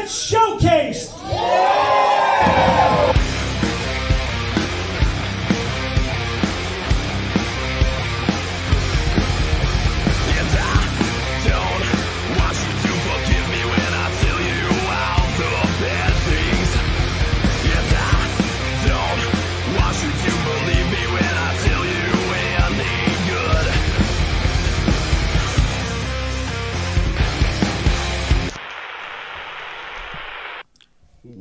get showcased.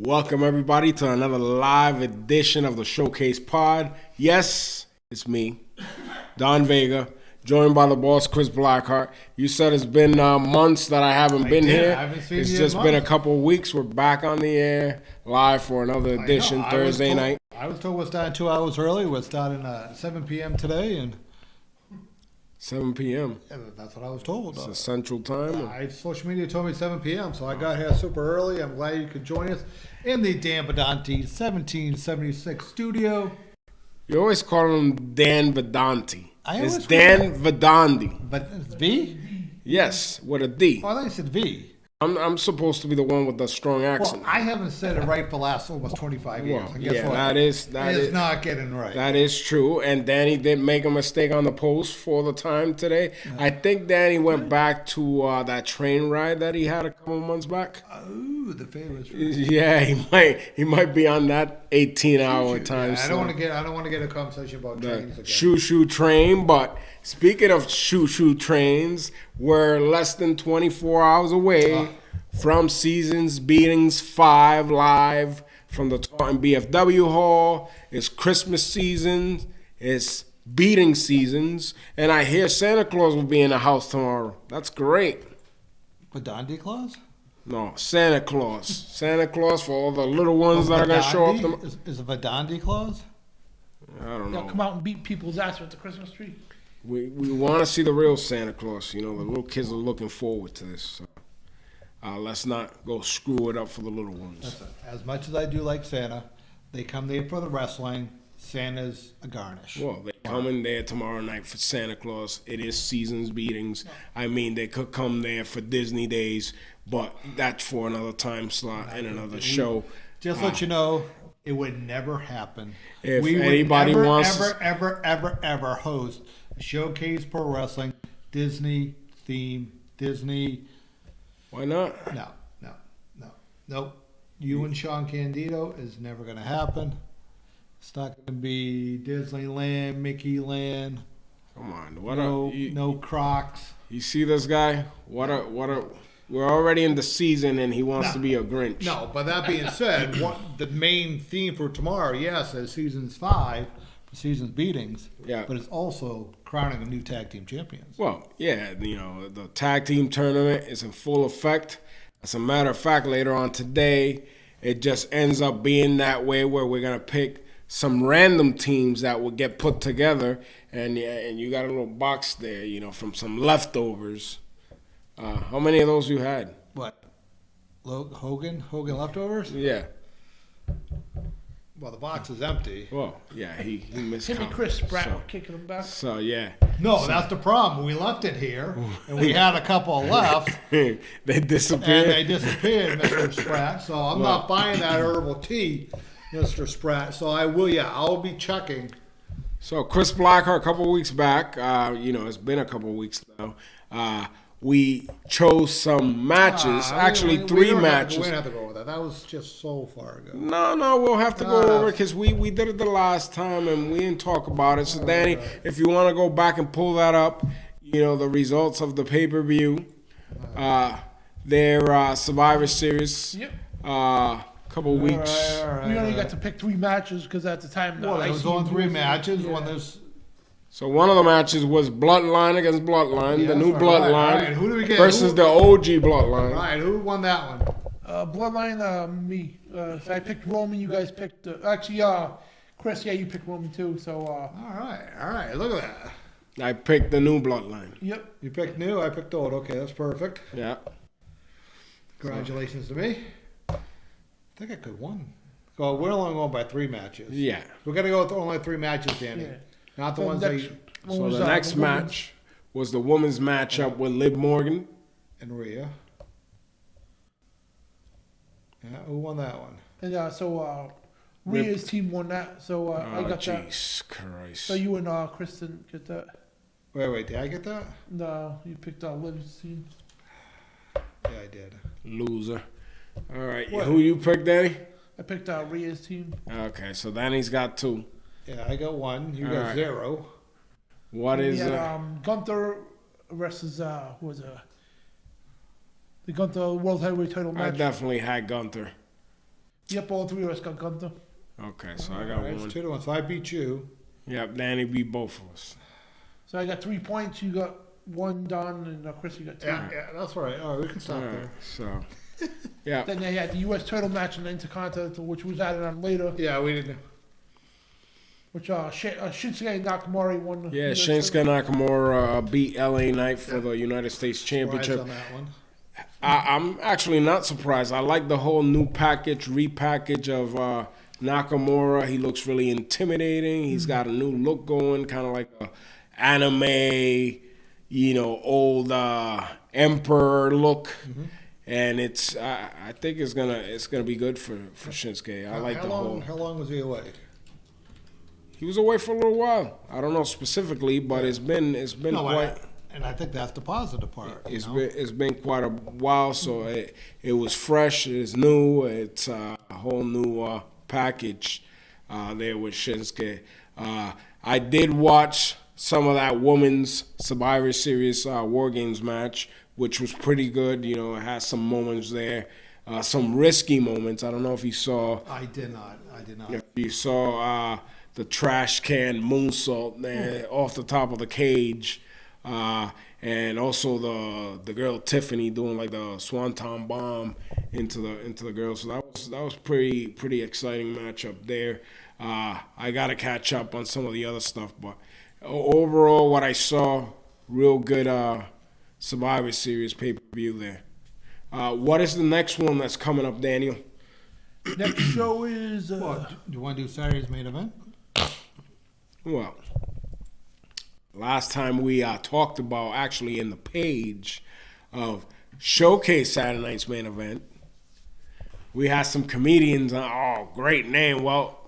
Welcome everybody to another live edition of the Showcase Pod. Yes, it's me, Don Vega, joined by the boss Chris Blackheart. You said it's been months that I haven't been here. It's just been a couple of weeks. We're back on the air, live for another edition Thursday night. I was told we're starting 2 hours early. We're starting at 7 p.m. today, and 7 p.m. That's what I was told. It's Central Time. Social media told me 7 p.m., so I got here super early. I'm glad you could join us in the Dan Vedanti 1776 studio. You always call him Dan Vedanti. It's Dan Vedanti. But it's V? Yes, with a D. Oh, I thought you said V. I'm supposed to be the one with the strong accent. Well, I haven't said it right for the last almost 25 years. Well, and guess yeah, what? that is not getting right. That is true. And Danny did make a mistake on the post for the time today. I think Danny went back to that train ride that he had a couple months back. Oh, the famous. Yeah, he might be on that 18-hour time. Yeah, I don't want to get a conversation about trains again. Shoo train. But speaking of shoo trains, we're less than 24 hours away from Seasons Beatings 5 live from the Taunton BFW Hall. It's Christmas season. It's beating seasons. And I hear Santa Claus will be in the house tomorrow. That's great. Vedanti Claus? No, Santa Claus. Santa Claus for all the little ones that are going to show up. Is it Vedanti Claus? I don't know. They'll come out and beat people's ass with the Christmas tree. We want to see the real Santa Claus. You know, the little kids are looking forward to this. So. Let's not go screw it up for the little ones. Listen, as much as I do like Santa, they come there for the wrestling. Santa's a garnish. Well, they come in there tomorrow night for Santa Claus. It is Seasons Beatings. I mean, they could come there for Disney Days, but that's for another time slot and another show. Just let you know, it would never happen. If we anybody would wants ever host a Showcase Pro Wrestling Disney theme, Disney. Why not? Nope. You and Sean Candido is never going to happen. It's not going to be Disneyland, Mickey Land. Come on. No Crocs. You see this guy? We're already in the season and he wants to be a Grinch. No, but that being said, the main theme for tomorrow, yes, is Seasons 5, for Seasons Beatings. Yeah. But it's also crowning a new tag team champions. Well, yeah, the tag team tournament is in full effect. As a matter of fact, later on today, it just ends up being that way where we're going to pick some random teams that will get put together. And you got a little box there, from some leftovers. How many of those you had? What? Hogan leftovers? Yeah. Well, the box is empty. Well, yeah, he missed. Him and Chris Pratt kicking him back. So yeah. No, that's the problem. We left it here, and we had a couple left. They disappeared. Mr. Spratt. So I'm not buying that herbal tea, Mr. Spratt. So I'll be checking. So Chris Blackheart, a couple of weeks back, it's been a couple of weeks now. We chose some matches, three matches. We don't have to go with that. That was just so far ago. No, we'll have to go over it because we did it the last time and we didn't talk about it. So, Danny, if you want to go back and pull that up, the results of the pay-per-view, their Survivor Series, couple weeks. All right, we only got to pick 3 matches because at the time, there was only 3 matches. So one of the matches was Bloodline against Bloodline, the new Bloodline, right. Who do we get? versus the OG Bloodline. All right, who won that one? Bloodline, me. I picked Roman. You guys picked. Chris, you picked Roman too. So. All right. Look at that. I picked the new Bloodline. Yep. You picked new. I picked old. Okay, that's perfect. Yeah. Congratulations to me. I think I could win. So we're only going by 3 matches. Yeah. We're gonna go with only 3 matches, Danny. Yeah. Not the ones that. So the next match was the women's matchup with Liv Morgan and Rhea. Yeah, who won that one? And so Rhea's team won that. So I Oh, got that. jeez Christ. So you and Chris didn't get that. Wait, did I get that? No, you picked Liv's team. Yeah, I did. Loser. All right, What? who you picked, Danny? I picked Rhea's team. Okay, so Danny's got 2. Yeah, I got 1. You All got right. 0. What We is had Gunther versus who was the Gunther World Heavyweight Title I match. definitely had Gunther. Yep, all 3 of us got Gunther. Okay, so I got All right, 1. it's 2-1. So I beat you. Yep, Danny beat both of us. So I got 3 points. You got 1 done, and Chris, you got 2. Yeah, that's all right. All right, we can stop All right, there. so yeah, Then they had the U.S. title match in the Intercontinental, which was added on later. Yeah, we didn't. Which Shinsuke Nakamura won. The yeah. US Shinsuke title. Nakamura beat LA Knight for the United States Surprise Championship. on that one. I'm actually not surprised. I like the whole new repackage of Nakamura. He looks really intimidating. He's got a new look going, kind of like a anime, old emperor look. Mm-hmm. And it's I think it's gonna be good for Shinsuke. I like How long was he away? He was away for a little while. I don't know specifically, but it's been quite. And I think that's the positive part. It's been quite a while, so it was fresh. It's new. It's a whole new package there with Shinsuke. I did watch some of that women's Survivor Series War Games match, which was pretty good. It had some moments there, some risky moments. I don't know if you saw. I did not. If you saw the trash can moonsault there off the top of the cage. And also the girl Tiffany doing like the swanton bomb into the girl. So that was pretty exciting matchup there. I gotta catch up on some of the other stuff, but overall, what I saw, real good Survivor Series pay-per-view there. What is the next one that's coming up, Daniel? Next show is. Do you want to do Saturday's main event? Well, last time we talked about actually in the page of Showcase Saturday Night's Main Event, we had some comedians. Oh, great name. Well,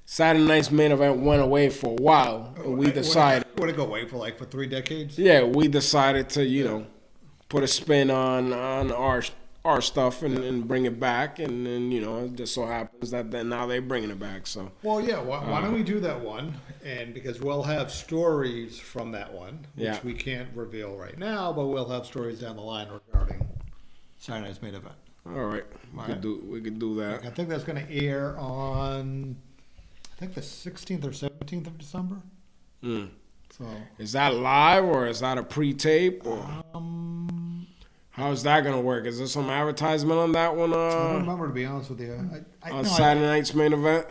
Saturday Night's Main Event went away for a while, and we decided. Would it go away for 3 decades? Yeah, we decided to put a spin on our stuff and bring it back, and then it just so happens that then now they're bringing it back. So Well, yeah. Why don't we do that one? And because we'll have stories from that one, which we can't reveal right now, but we'll have stories down the line regarding Saturday Night's Main Event. all right, we could do that. I think that's going to air on, I think the 16th or 17th of December. So Is that live or is that a pre-tape? Or how's that gonna work? Is there some advertisement on that one? I don't remember, to be honest with you. On Saturday Night's Main Event.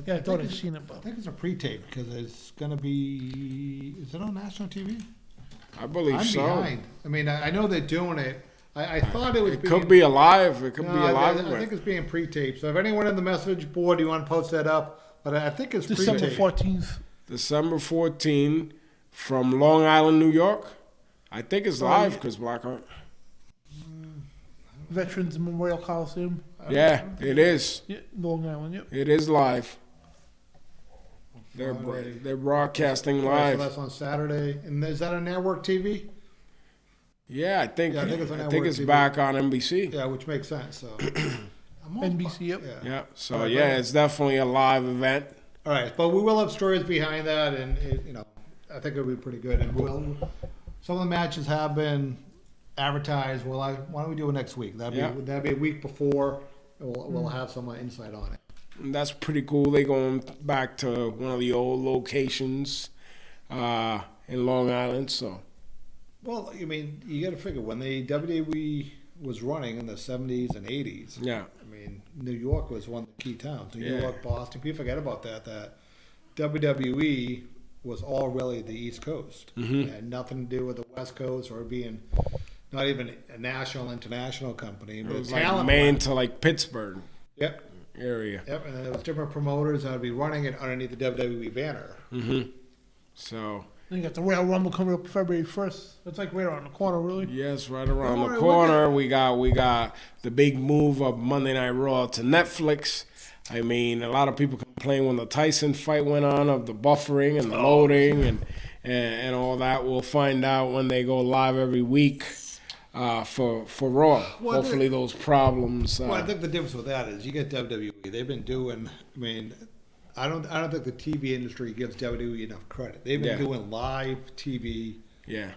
Yeah, I thought I'd seen it, I but think it's a pre-tape because it's going to be. Is it on national TV? I believe I'm so. behind. I mean, I know they're doing it. I thought it was. It could be alive. It could be a live I think event. it's being pre-taped. So if anyone in the message board, you want to post that up? But I think it's December pre-taped. 14th. December 14 from Long Island, New York. I think it's live because Blackheart. Veterans Memorial Coliseum. Yeah, it is. Yeah, Long Island. Yep. It is live. They're broadcasting All right, so live. that's on Saturday. And is that on network TV? Yeah, I think it's on it's network TV. back on NBC. Yeah, which makes sense. So I'm all- NBC. Yep. Yeah. Yeah. So All right, yeah, but- it's definitely a live event. All right, but we will have stories behind that, and I think it'll be pretty good. And some of the matches have been advertised. Why don't we do it next week? That'd be a week before. We'll have some insight on it. And that's pretty cool. They going back to one of the old locations in Long Island. So Well, I mean, you got to figure when the WWE was running in the 70s and 80s. yeah, I mean, New York was one of the key towns. New Yeah. York, Boston. People forget about that. That WWE was all really the East Coast. It had nothing to do with the West Coast or being not even a national, international company. it But was the like talent Maine went- to like Pittsburgh Yep. area. Yep. And then there was different promoters that would be running it underneath the WWE banner. So Then you got the Royal Rumble coming up February 1st. That's like right around the corner, really. Yes, right around Don't the worry, corner. We got the big move of Monday Night Raw to Netflix. I mean, a lot of people complain when the Tyson fight went on of the buffering and the loading and all that. We'll find out when they go live every week for Raw. Well, Hopefully those problems. Well, I think the difference with that is you get WWE. They've been doing. I mean, I don't think the TV industry gives WWE enough credit. They've been doing live TV. Yeah.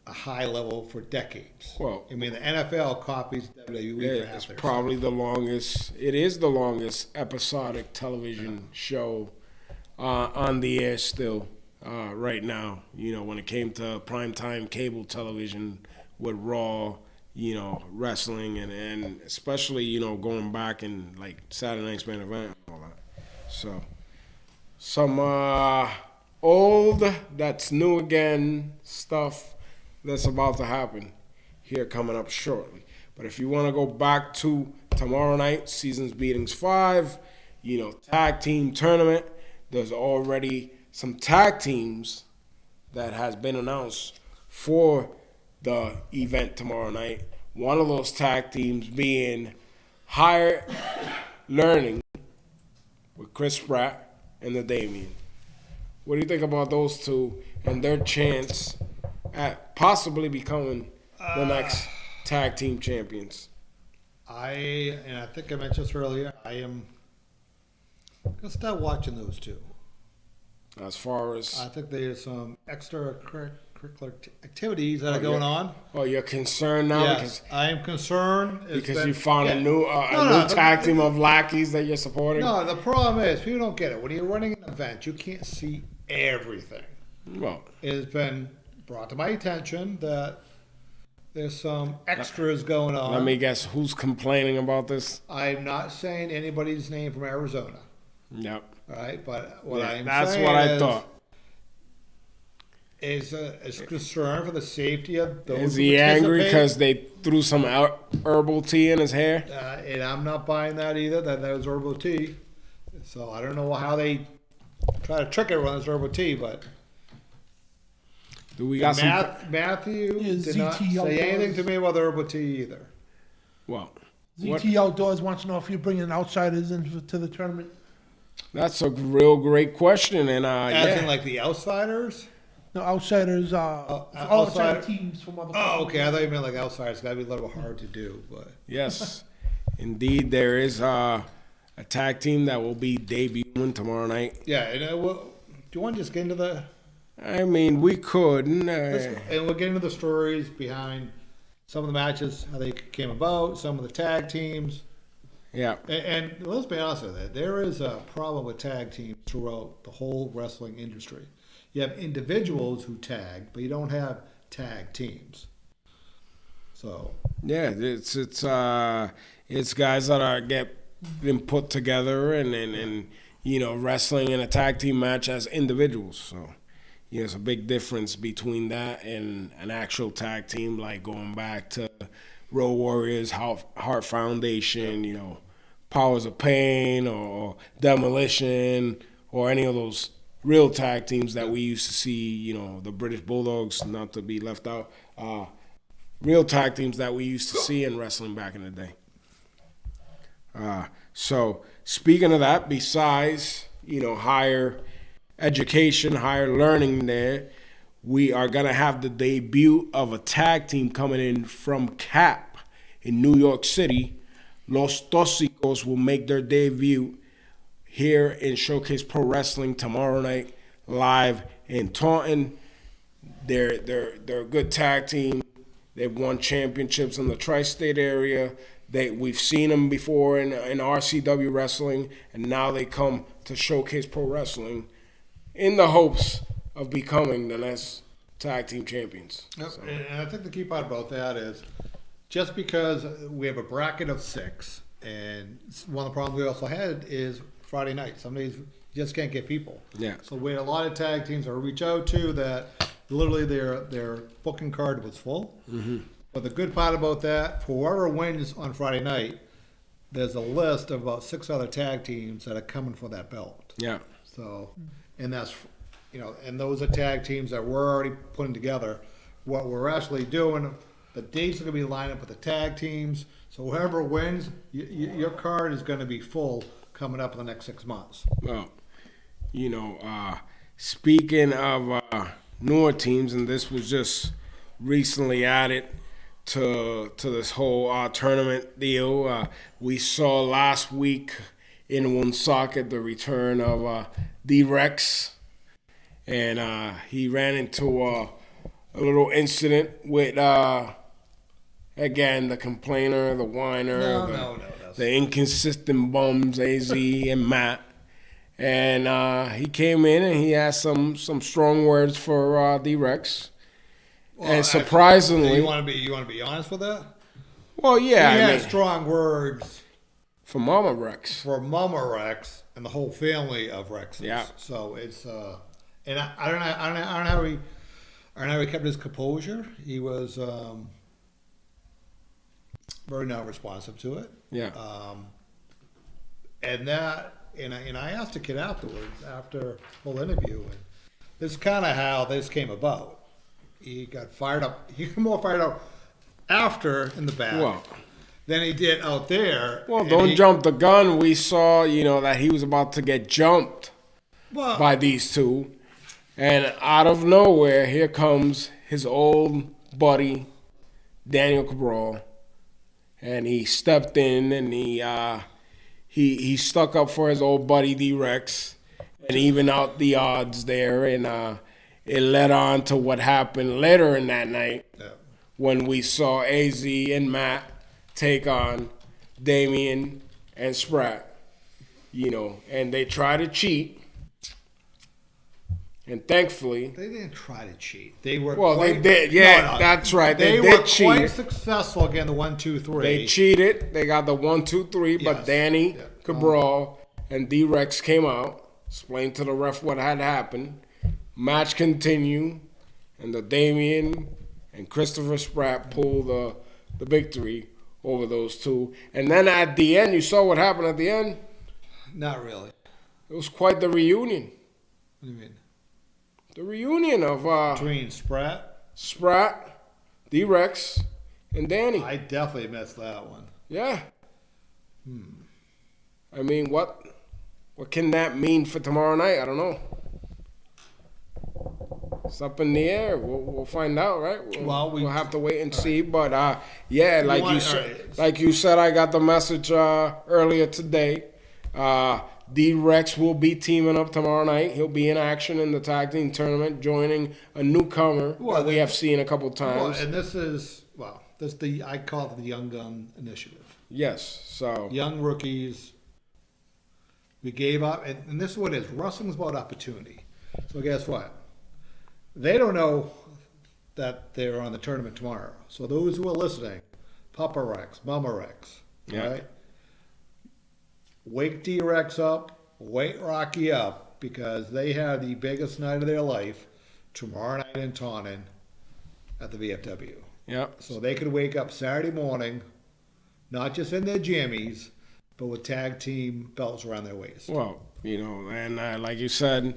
A high level for decades. Well, I mean, the NFL copies WWE for half it's their probably the longest. It is the longest episodic television show on the air still right now. You know, when it came to primetime cable television with Raw, you know, wrestling and especially, you know, going back and like Saturday Night's Main Event and all that. So some old that's new again stuff that's about to happen here coming up shortly. But if you want to go back to tomorrow night, Seasons Beatings 5, you know, tag team tournament, there's already some tag teams that has been announced for the event tomorrow night. One of those tag teams being Higher Learning with Chris Pratt and the Damien. What do you think about those two and their chance at possibly becoming the next tag team champions? I think I mentioned this earlier. I am gonna start watching those two. As far as I think there's some extracurricular activities that are going on. Oh, you're concerned now Yes, I am concerned. because you found a new tag team of lackeys that you're supporting. No, the problem is people don't get it. When you're running an event, you can't see everything. Well, It has been brought to my attention that there's some extras going on. let me guess who's complaining about this. I'm not saying anybody's name from Arizona, Yep. all right? But what Yeah, I'm that's saying what I is, thought. is concern for the safety of those Is who he angry participate. because they threw some herbal tea in his hair? And I'm not buying that either. That was herbal tea. So I don't know how they try to trick everyone with herbal tea, but Do we got some? Matthew Is did not ZT say anything outdoors? to me about the herbal tea either. Well, what, ZT Outdoors wants to know if you're bringing outsiders into the tournament. that's a real great question, and As in yeah. like the outsiders? No, outsiders, outside outsider- teams from other Oh, okay. I countries. thought you meant like outsiders. That'd be a little hard to do, but Yes, indeed, there is a tag team that will be debuting tomorrow night. yeah. And do you want to just get into the? I mean, we could. And we'll get into the stories behind some of the matches, how they came about, some of the tag teams. Yeah, And let's be honest with it, there is a problem with tag teams throughout the whole wrestling industry. You have individuals who tag, but you don't have tag teams. So yeah, it's guys that get been put together and you know, wrestling in a tag team match as individuals. So yeah, there's a big difference between that and an actual tag team, like going back to Road Warriors, Heart Foundation, you know, Powers of Pain or Demolition or any of those real tag teams that we used to see, you know, the British Bulldogs, not to be left out, real tag teams that we used to see in wrestling back in the day. So speaking of that, besides, you know, higher education, higher learning there, we are going to have the debut of a tag team coming in from CAP in New York City. Los Tóxicos will make their debut here in Showcase Pro Wrestling tomorrow night, live in Taunton. They're a good tag team. They've won championships in the tri-state area. We've seen them before in RCW wrestling, and now they come to Showcase Pro Wrestling in the hopes of becoming the next tag team champions. So. And I think the key part about that is just because we have a bracket of 6, and one of the problems we also had is Friday night. Some days you just can't get people. Yeah. So we had a lot of tag teams I reach out to that literally their booking card was full. Mm-hmm. But the good part about that, for whoever wins on Friday night, there's a list of about 6 other tag teams that are coming for that belt. Yeah. So, and that's and those are tag teams that we're already putting together. What we're actually doing, the dates are going to be lined up with the tag teams. So whoever wins, your card is going to be full coming up in the next 6 months. Well, speaking of newer teams, and this was just recently added to this whole tournament deal. We saw last week in Woonsocket the return of D-Rex, and he ran into a little incident with, again, the complainer, the whiner, the inconsistent bums, AZ and Matt. And he came in and he had some strong words for D-Rex. Well, and surprisingly, you want to be honest with that? Well, yeah, he had strong words for Mama Rex, and the whole family of Rexes. Yeah. So it's and I don't know how he kept his composure. He was very not responsive to it. Yeah. And I asked the kid afterwards, after the whole interview, and this is kind of how this came about. He got fired up. He got more fired up after in the back than he did out there. Well, don't jump the gun. We saw, that he was about to get jumped by these two. And out of nowhere, here comes his old buddy, Daniel Cabral. And he stepped in and he stuck up for his old buddy D-Rex and even out the odds there. And it led on to what happened later in that night when we saw AZ and Matt take on Damien and Sprat. And they tried to cheat. And thankfully, they didn't try to cheat. They were they did. Yeah, that's right. They did were cheat. Quite successful again. The 1, 2, 3. They cheated. They got the 1, 2, 3. Yes. But Danny Cabral and D-Rex came out, explained to the ref what had happened. Match continued, and the Damien and Christopher Spratt pulled the victory over those two. And then at the end, you saw what happened at the end? Not really. It was quite the reunion. What do you mean? The reunion of between Sprat, D-Rex, and Danny. I definitely missed that one. Yeah. I mean, what can that mean for tomorrow night? I don't know. It's up in the air. We'll find out, right? We'll have to wait and see. But like you said, I got the message earlier today. D-Rex will be teaming up tomorrow night. He'll be in action in the tag team tournament, joining a newcomer that we have seen a couple times. And I call it the Young Gun Initiative. Yes. So young rookies. We gave up, and this is what it is. Wrestling's about opportunity. So guess what? They don't know that they're on the tournament tomorrow. So those who are listening, Papa Rex, Mama Rex, right? Wake D-Rex up, wake Rocky up, because they have the biggest night of their life tomorrow night in Taunton at the VFW. Yeah. So they could wake up Saturday morning, not just in their jammies, but with tag team belts around their waist. Well, and like you said,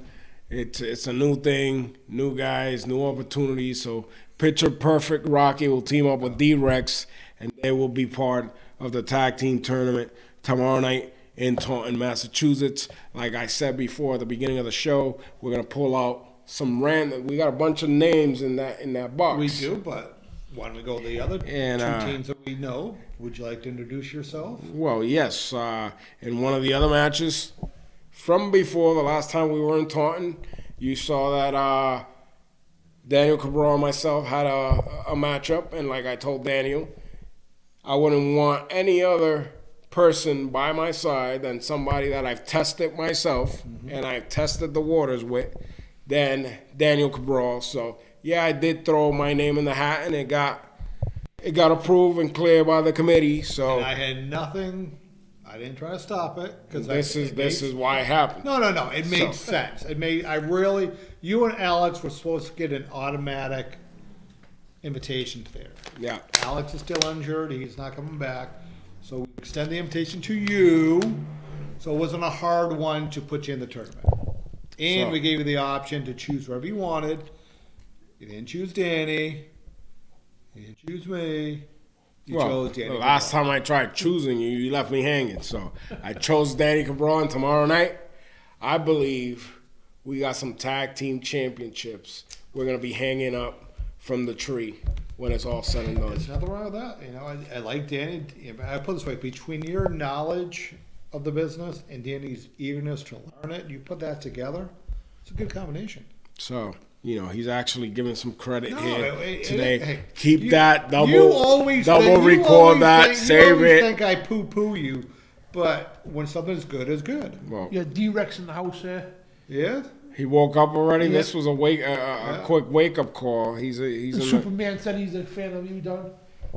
it's a new thing, new guys, new opportunities. So Picture Perfect Rocky will team up with D-Rex, and they will be part of the tag team tournament tomorrow night in Taunton, Massachusetts. Like I said before at the beginning of the show, we're gonna pull out some random. We got a bunch of names in that box. We do, but why don't we go to the other two teams that we know? Would you like to introduce yourself? Well, yes. In one of the other matches from before, the last time we were in Taunton, you saw that Daniel Cabral and myself had a matchup, and like I told Daniel, I wouldn't want any other person by my side than somebody that I've tested myself and I've tested the waters with than Daniel Cabral. So yeah, I did throw my name in the hat, and it got approved and cleared by the committee. So and I had nothing. I didn't try to stop it because this is why it happened. No. It made sense. It made. You and Alex were supposed to get an automatic invitation there. Yeah. Alex is still injured. He's not coming back. So we extend the invitation to you. So it wasn't a hard one to put you in the tournament. And So- we gave you the option to choose whoever you wanted. You didn't choose Danny. You didn't choose me. You Well, chose Danny. the last Cabral. time I tried choosing you, you left me hanging. So I chose Danny Cabral, and tomorrow night, I believe we got some tag team championships. We're gonna be hanging up from the tree when it's all said and done. There's nothing wrong with that. You know, I like Danny. I put it this way: between your knowledge of the business and Danny's eagerness to learn it, you put that together. It's a good combination. So, he's actually giving some credit No, here today. hey, Keep that double you record always that, think- save you always it. think I poo-poo you, but when something's good, it's good. Well, You got D-Rex in the house there. Yeah. he woke up already. Yeah. This was a quick wake up call. He's in the Superman said he's a fan of you, Don.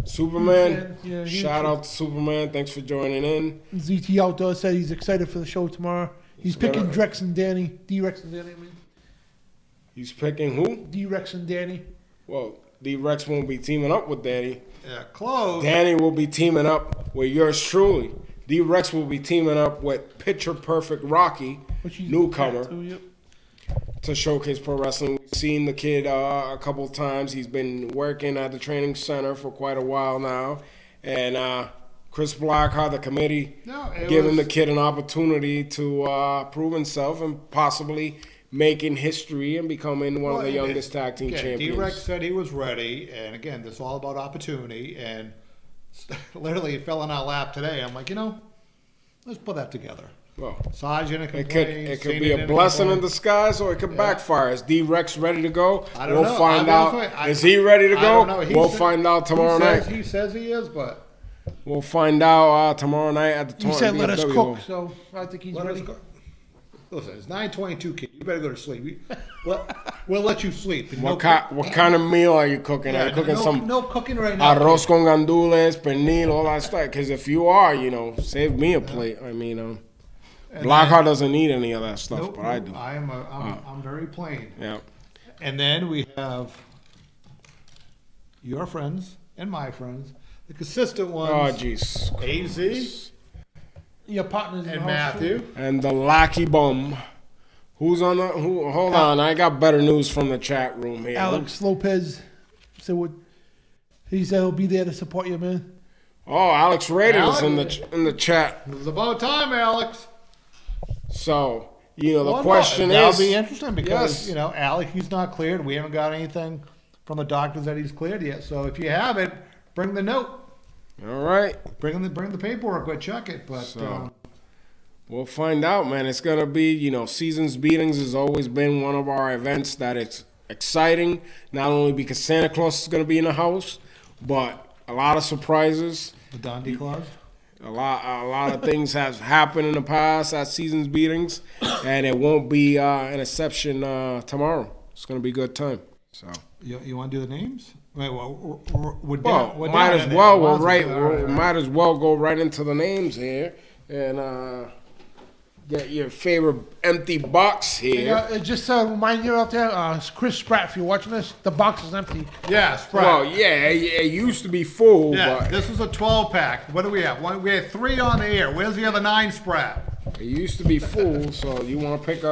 Superman. Yeah, he- Shout out to Superman. Thanks for joining in. ZT Outdoor said he's excited for the show tomorrow. He's picking D-Rex and Danny. D-Rex and Danny, I mean. He's picking who? D-Rex and Danny. Well, D-Rex won't be teaming up with Danny. Yeah, close. Danny will be teaming up with yours truly. D-Rex will be teaming up with Picture Perfect Rocky, Which he's newcomer, too, yep. to showcase pro wrestling. We've seen the kid a couple times. He's been working at the training center for quite a while now. And Chris Blackheart, the committee, giving the kid an opportunity to prove himself and possibly making history and becoming one of the youngest tag team champions. D-Rex said he was ready, and again, this is all about opportunity, and literally it fell in our lap today. I'm like, let's put that together. Well, Sajin and it could be a blessing in disguise, or it could backfire. Is D-Rex ready to go? I don't know. We'll find I'll be out. honest with you. Is he ready to I go? don't know. We'll find out tomorrow night. He says he is, but We'll find out tomorrow night at the He Taunton said let us BFW cook, Hall. so I think he's let us ready. go. Listen, it's 9:22, kid. You better go to sleep. We'll let you sleep. And What kind of meal are you cooking? Are you cooking no cooking right now. arroz con gandules, pernil, all that stuff? Because if you are, save me a plate. I mean, Blackheart doesn't need any of that stuff, Nope, but I do. I'm very plain. Yeah. And then we have your friends and my friends, the consistent Oh, ones. jeez. AZ Your partners in and the house, Matthew. And the lackey bum. Who's on the? Hold on, I got better news from the chat room here. Alex Lopez said he said he'll be there to support you, man. Oh, Alex Rader's Alex? in the chat. It's about time, Alex. So the question that'll is, be interesting because yes. Alex, he's not cleared. We haven't got anything from the doctors that he's cleared yet. So if you have it, bring the note. All right. Bring the paperwork. We'll check it. But So, we'll find out, man. It's going to be, Seasons Beatings has always been one of our events that it's exciting, not only because Santa Claus is going to be in the house, but a lot of surprises. the Dundee Claus. A lot of things have happened in the past at Seasons Beatings, and it won't be an exception tomorrow. It's going to be a good time. So. You want to do the names? Wait, we're Might as well. Might as well go right into the names here and get your favorite empty box here. Just a reminder out there, Chris Spratt, if you're watching this, the box is empty. Yeah, Sprite. Well, yeah, it used to be full, Yeah, but this is a 12-pack. What do we have? We have 3 on the air. Where's the other 9 Sprat? it used to be full. So you want to pick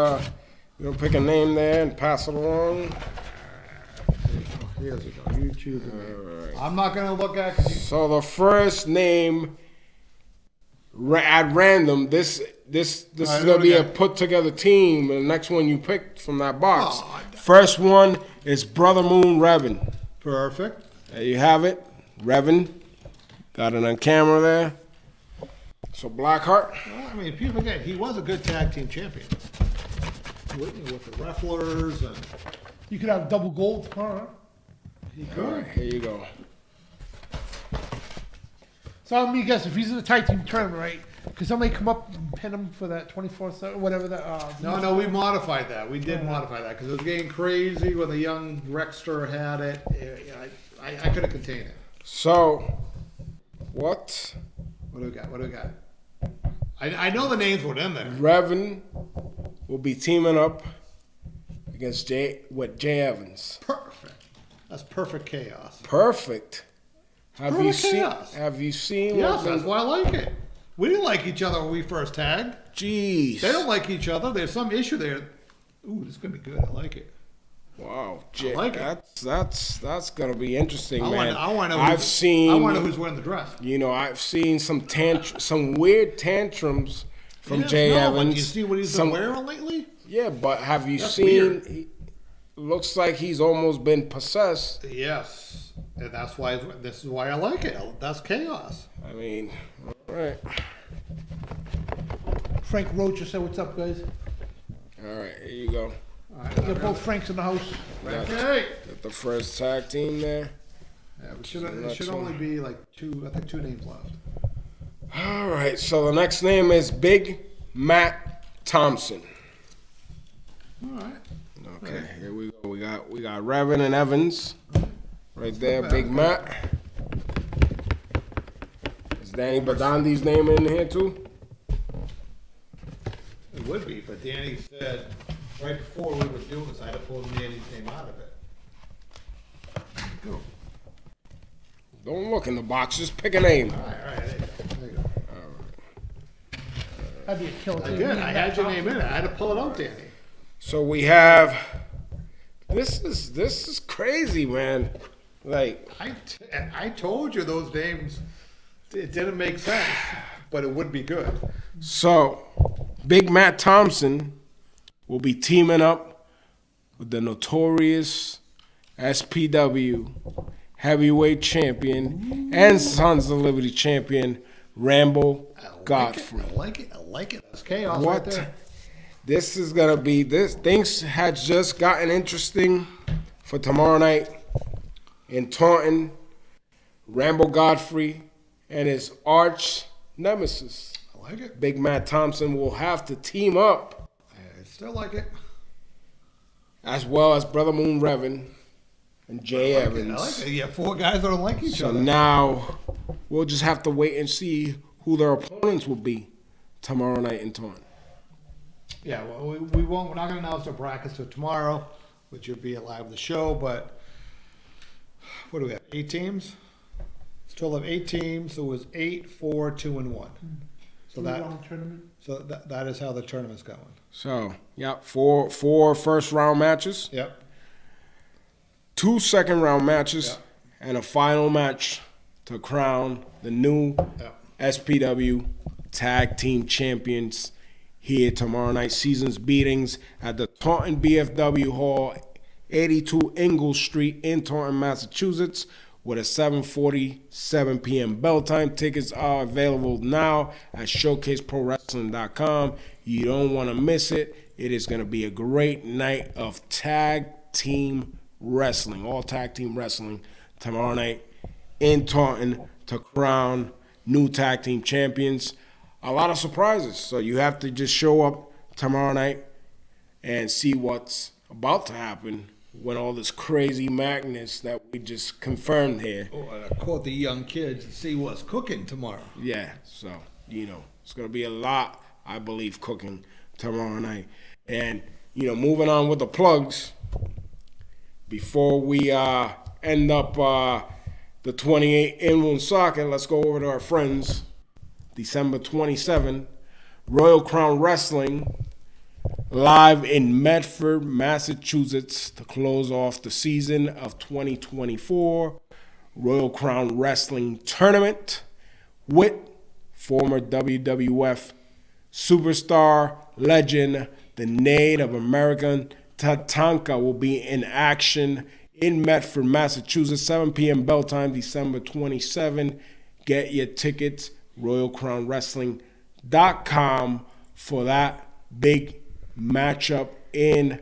a name there and pass it along. Here you go. You choose a name. I'm not going to look at it. So the first name at random. This is gonna be a put together team. The next one you picked from that box. First one is Brother Moon Revan. Perfect. There you have it, Revan. Got it on camera there. So Blackheart. Well, I mean, people forget, he was a good tag team champion. With the wrestlers and... You could have double gold tomorrow. He All could. right, here you go. So let me guess, if he's in the tag team tournament, right? Could somebody come up and pin him for that 24/7, whatever that? No, we modified that. We did modify that because it was getting crazy when the young Rexter had it. I could have contained it. So, what? What do we got? I know the names were in there. Revan will be teaming up against Jay Evans. Perfect. That's perfect chaos. Perfect. Have Perfect chaos. you seen? Yes, what that's why I like it. We didn't like each other when we first tagged. Jeez. They don't like each other. There's some issue there. Ooh, this is gonna be good. I like it. Wow, I like it. that's gonna be interesting, I man. want to know. I've seen. I want to know who's wearing the dress. You know, I've seen some weird tantrums from Yes, Jay no, but Evans. do you see what he's been wearing lately? Yeah, but have you That's seen? weird. Looks like he's almost been possessed. Yes, and that's why. This is why I like it. That's chaos. I mean, all right, Frank Roach just said, "What's up, guys?" all right. Here you go. All right, We got both Franks in the house. okay. Got the first tag team there. Yeah, it should only be like two. I think 2 names left. All right. So the next name is Big Matt Thompson. All right. Okay, here we go. We got Revan and Evans right there. Big Matt. Is Danny Badandi's name in here too? It would be, but Danny said right before we were doing this, I had to pull Danny's name out of it. Go. Don't look in the box. Just pick a name. All right. There you go. That'd be a killer. team. Again, I had your name in it. I had to pull it out, Danny. So we have. This is crazy, man. Like, I told you those names. It didn't make sense, but it would be good. so Big Matt Thompson will be teaming up with the notorious SPW heavyweight champion and Sons of Liberty champion Rambo Godfrey. I like it. That's chaos right What? there. This is gonna be this. Things had just gotten interesting for tomorrow night in Taunton. Rambo Godfrey and his arch nemesis, I like it. Big Matt Thompson, will have to team up, I still like it. as well as Brother Moon Revan and Jay I Evans. like it. Yeah, 4 guys that don't like each So other. now we'll just have to wait and see who their opponents will be tomorrow night in Taunton. Yeah, well, we won't. We're not going to announce our brackets till tomorrow, which will be live the show. But what do we have? 8 teams. Still have 8 teams. So it was 8, 4, 2, and 1. So that is how the tournament's going. So, yep, four first round matches, Yep. 2 second round matches, Yep. and a final match to crown the new Yep. SPW Tag Team Champions here tomorrow night. Seasons beatings at the Taunton BFW Hall, 82 Ingle Street in Taunton, Massachusetts, with a 7:47 p.m. bell time. Tickets are available now at showcaseprowrestling.com. You don't want to miss it. It is going to be a great night of tag team wrestling, all tag team wrestling tomorrow night in Taunton to crown new tag team champions. A lot of surprises, so you have to just show up tomorrow night and see what's about to happen when all this crazy madness that we just confirmed here. Oh, I caught the young kids to see what's cooking tomorrow. Yeah, so, it's going to be a lot, I believe, cooking tomorrow night. And, moving on with the plugs, before we end up the 28 in Woonsocket, let's go over to our friends. December 27, Royal Crown Wrestling, live in Medford, Massachusetts, to close off the season of 2024 Royal Crown Wrestling Tournament with former WWF superstar legend, the Native American Tatanka, will be in action in Medford, Massachusetts, 7 p.m. bell time, December 27. Get your tickets, RoyalCrownWrestling.com, for that big matchup in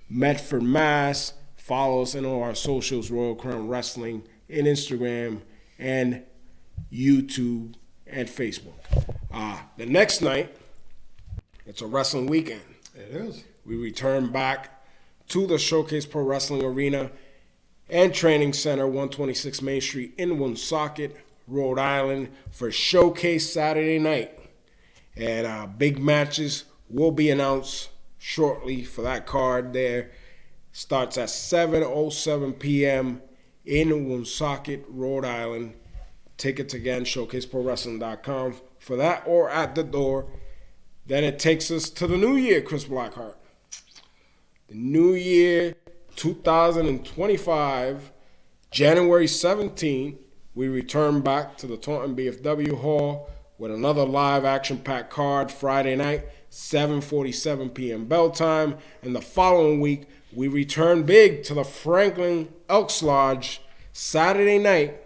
Medford, Mass. Follow us on all our socials, Royal Crown Wrestling, in Instagram and YouTube and Facebook. The next night, it's a wrestling weekend. It is. We return back to the Showcase Pro Wrestling Arena and Training Center, 126 Main Street in Woonsocket, Rhode Island, for Showcase Saturday night. And big matches will be announced shortly for that card there. Starts at 7:07 p.m. in Woonsocket, Rhode Island. Tickets again, showcaseprowrestling.com for that, or at the door. Then it takes us to the new year, Chris Blackheart. the new year 2025, January 17th, we return back to the Taunton BFW Hall with another live action-packed card Friday night, 7:47 p.m. bell time. And the following week, we return big to the Franklin Elks Lodge Saturday night.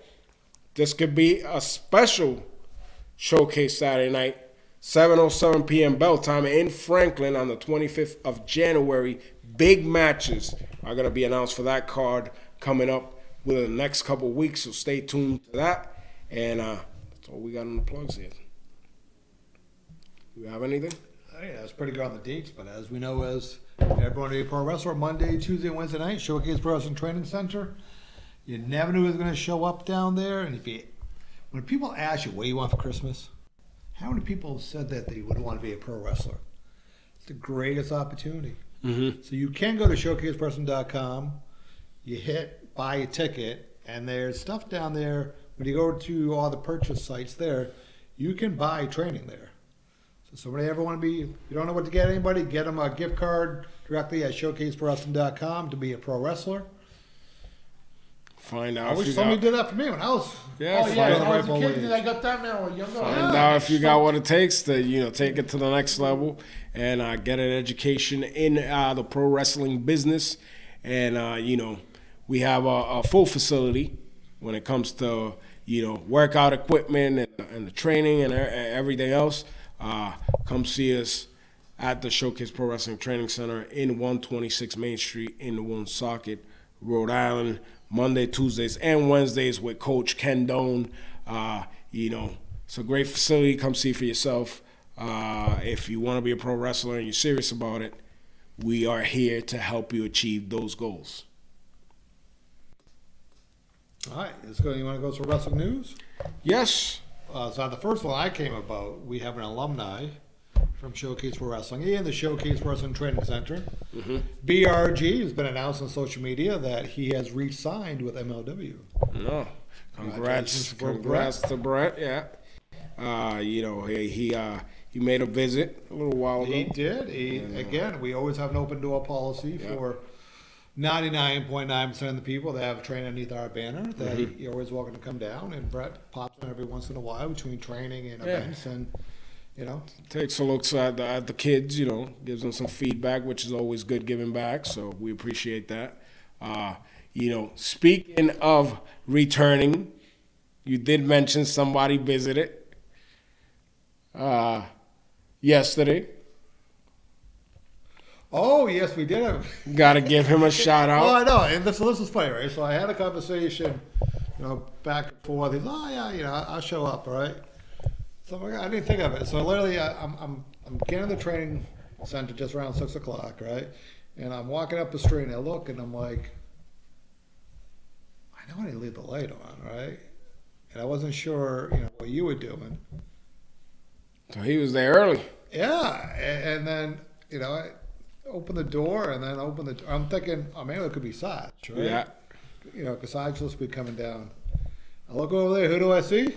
This could be a special showcase Saturday night, 7:07 p.m. bell time in Franklin on the 25th of January. Big matches are going to be announced for that card coming up within the next couple of weeks, so stay tuned to that. And that's all we got on the plugs here. Do you have anything? Yeah, it's pretty good on the dates, but as we know, as everyone be a pro wrestler, Monday, Tuesday, Wednesday night, Showcase Pro Wrestling Training Center. You never knew who was going to show up down there. And when people ask you what you want for Christmas, how many people have said that they would want to be a pro wrestler? It's the greatest opportunity. Mm-hmm. So you can go to showcaseperson.com, you hit buy a ticket, and there's stuff down there. When you go to all the purchase sites there, you can buy training there. So somebody ever want to be, you don't know what to get anybody, get them a gift card directly at showcaseperson.com to be a pro wrestler. Find I out if wish you somebody got, did that for me when I was. yeah, Oh, find, yeah, Find when I was a out. kid, and I got that now, or younger. find out if you got what it takes to take it to the next level and get an education in the pro wrestling business. And we have a full facility when it comes to workout equipment and the training and everything else. Come see us at the Showcase Pro Wrestling Training Center in 126 Main Street in Woonsocket, Rhode Island. Monday, Tuesdays, and Wednesdays with Coach Ken Doan. It's a great facility. Come see for yourself. If you want to be a pro wrestler and you're serious about it, we are here to help you achieve those goals. All right, let's go. You want to go to wrestling news? Yes. So the first one I came about, we have an alumni from Showcase Pro Wrestling and the Showcase Pro Wrestling Training Center. Mm-hmm. BRG has been announced on social media that he has re-signed with MLW. No. Congratulations Congrats to Brett. Yeah. He made a visit a little while ago. He did. Again, we always have an open door policy for 99.9% of the people that have trained underneath our banner. That you're always welcome to come down, and Brett pops in every once in a while between training and events, and takes a look at the kids, gives them some feedback, which is always good giving back. So we appreciate that. Speaking of returning, you did mention somebody visited yesterday. Oh, yes, we did have. Got to give him a shout out. Well, I know, and this was funny, right? So I had a conversation, back and forth. He's, I'll show up, all right? So I didn't think of it. So literally, I'm getting to the training center just around 6 o'clock, right? And I'm walking up the street, and I look, and I'm like, I know I need to leave the light on, right? And I wasn't sure, what you were doing. So he was there early. Yeah, and then, I open the door, and then I'm thinking, maybe it could be Saj, right? Yeah. Because Saj supposed to be coming down. I look over there, who do I see?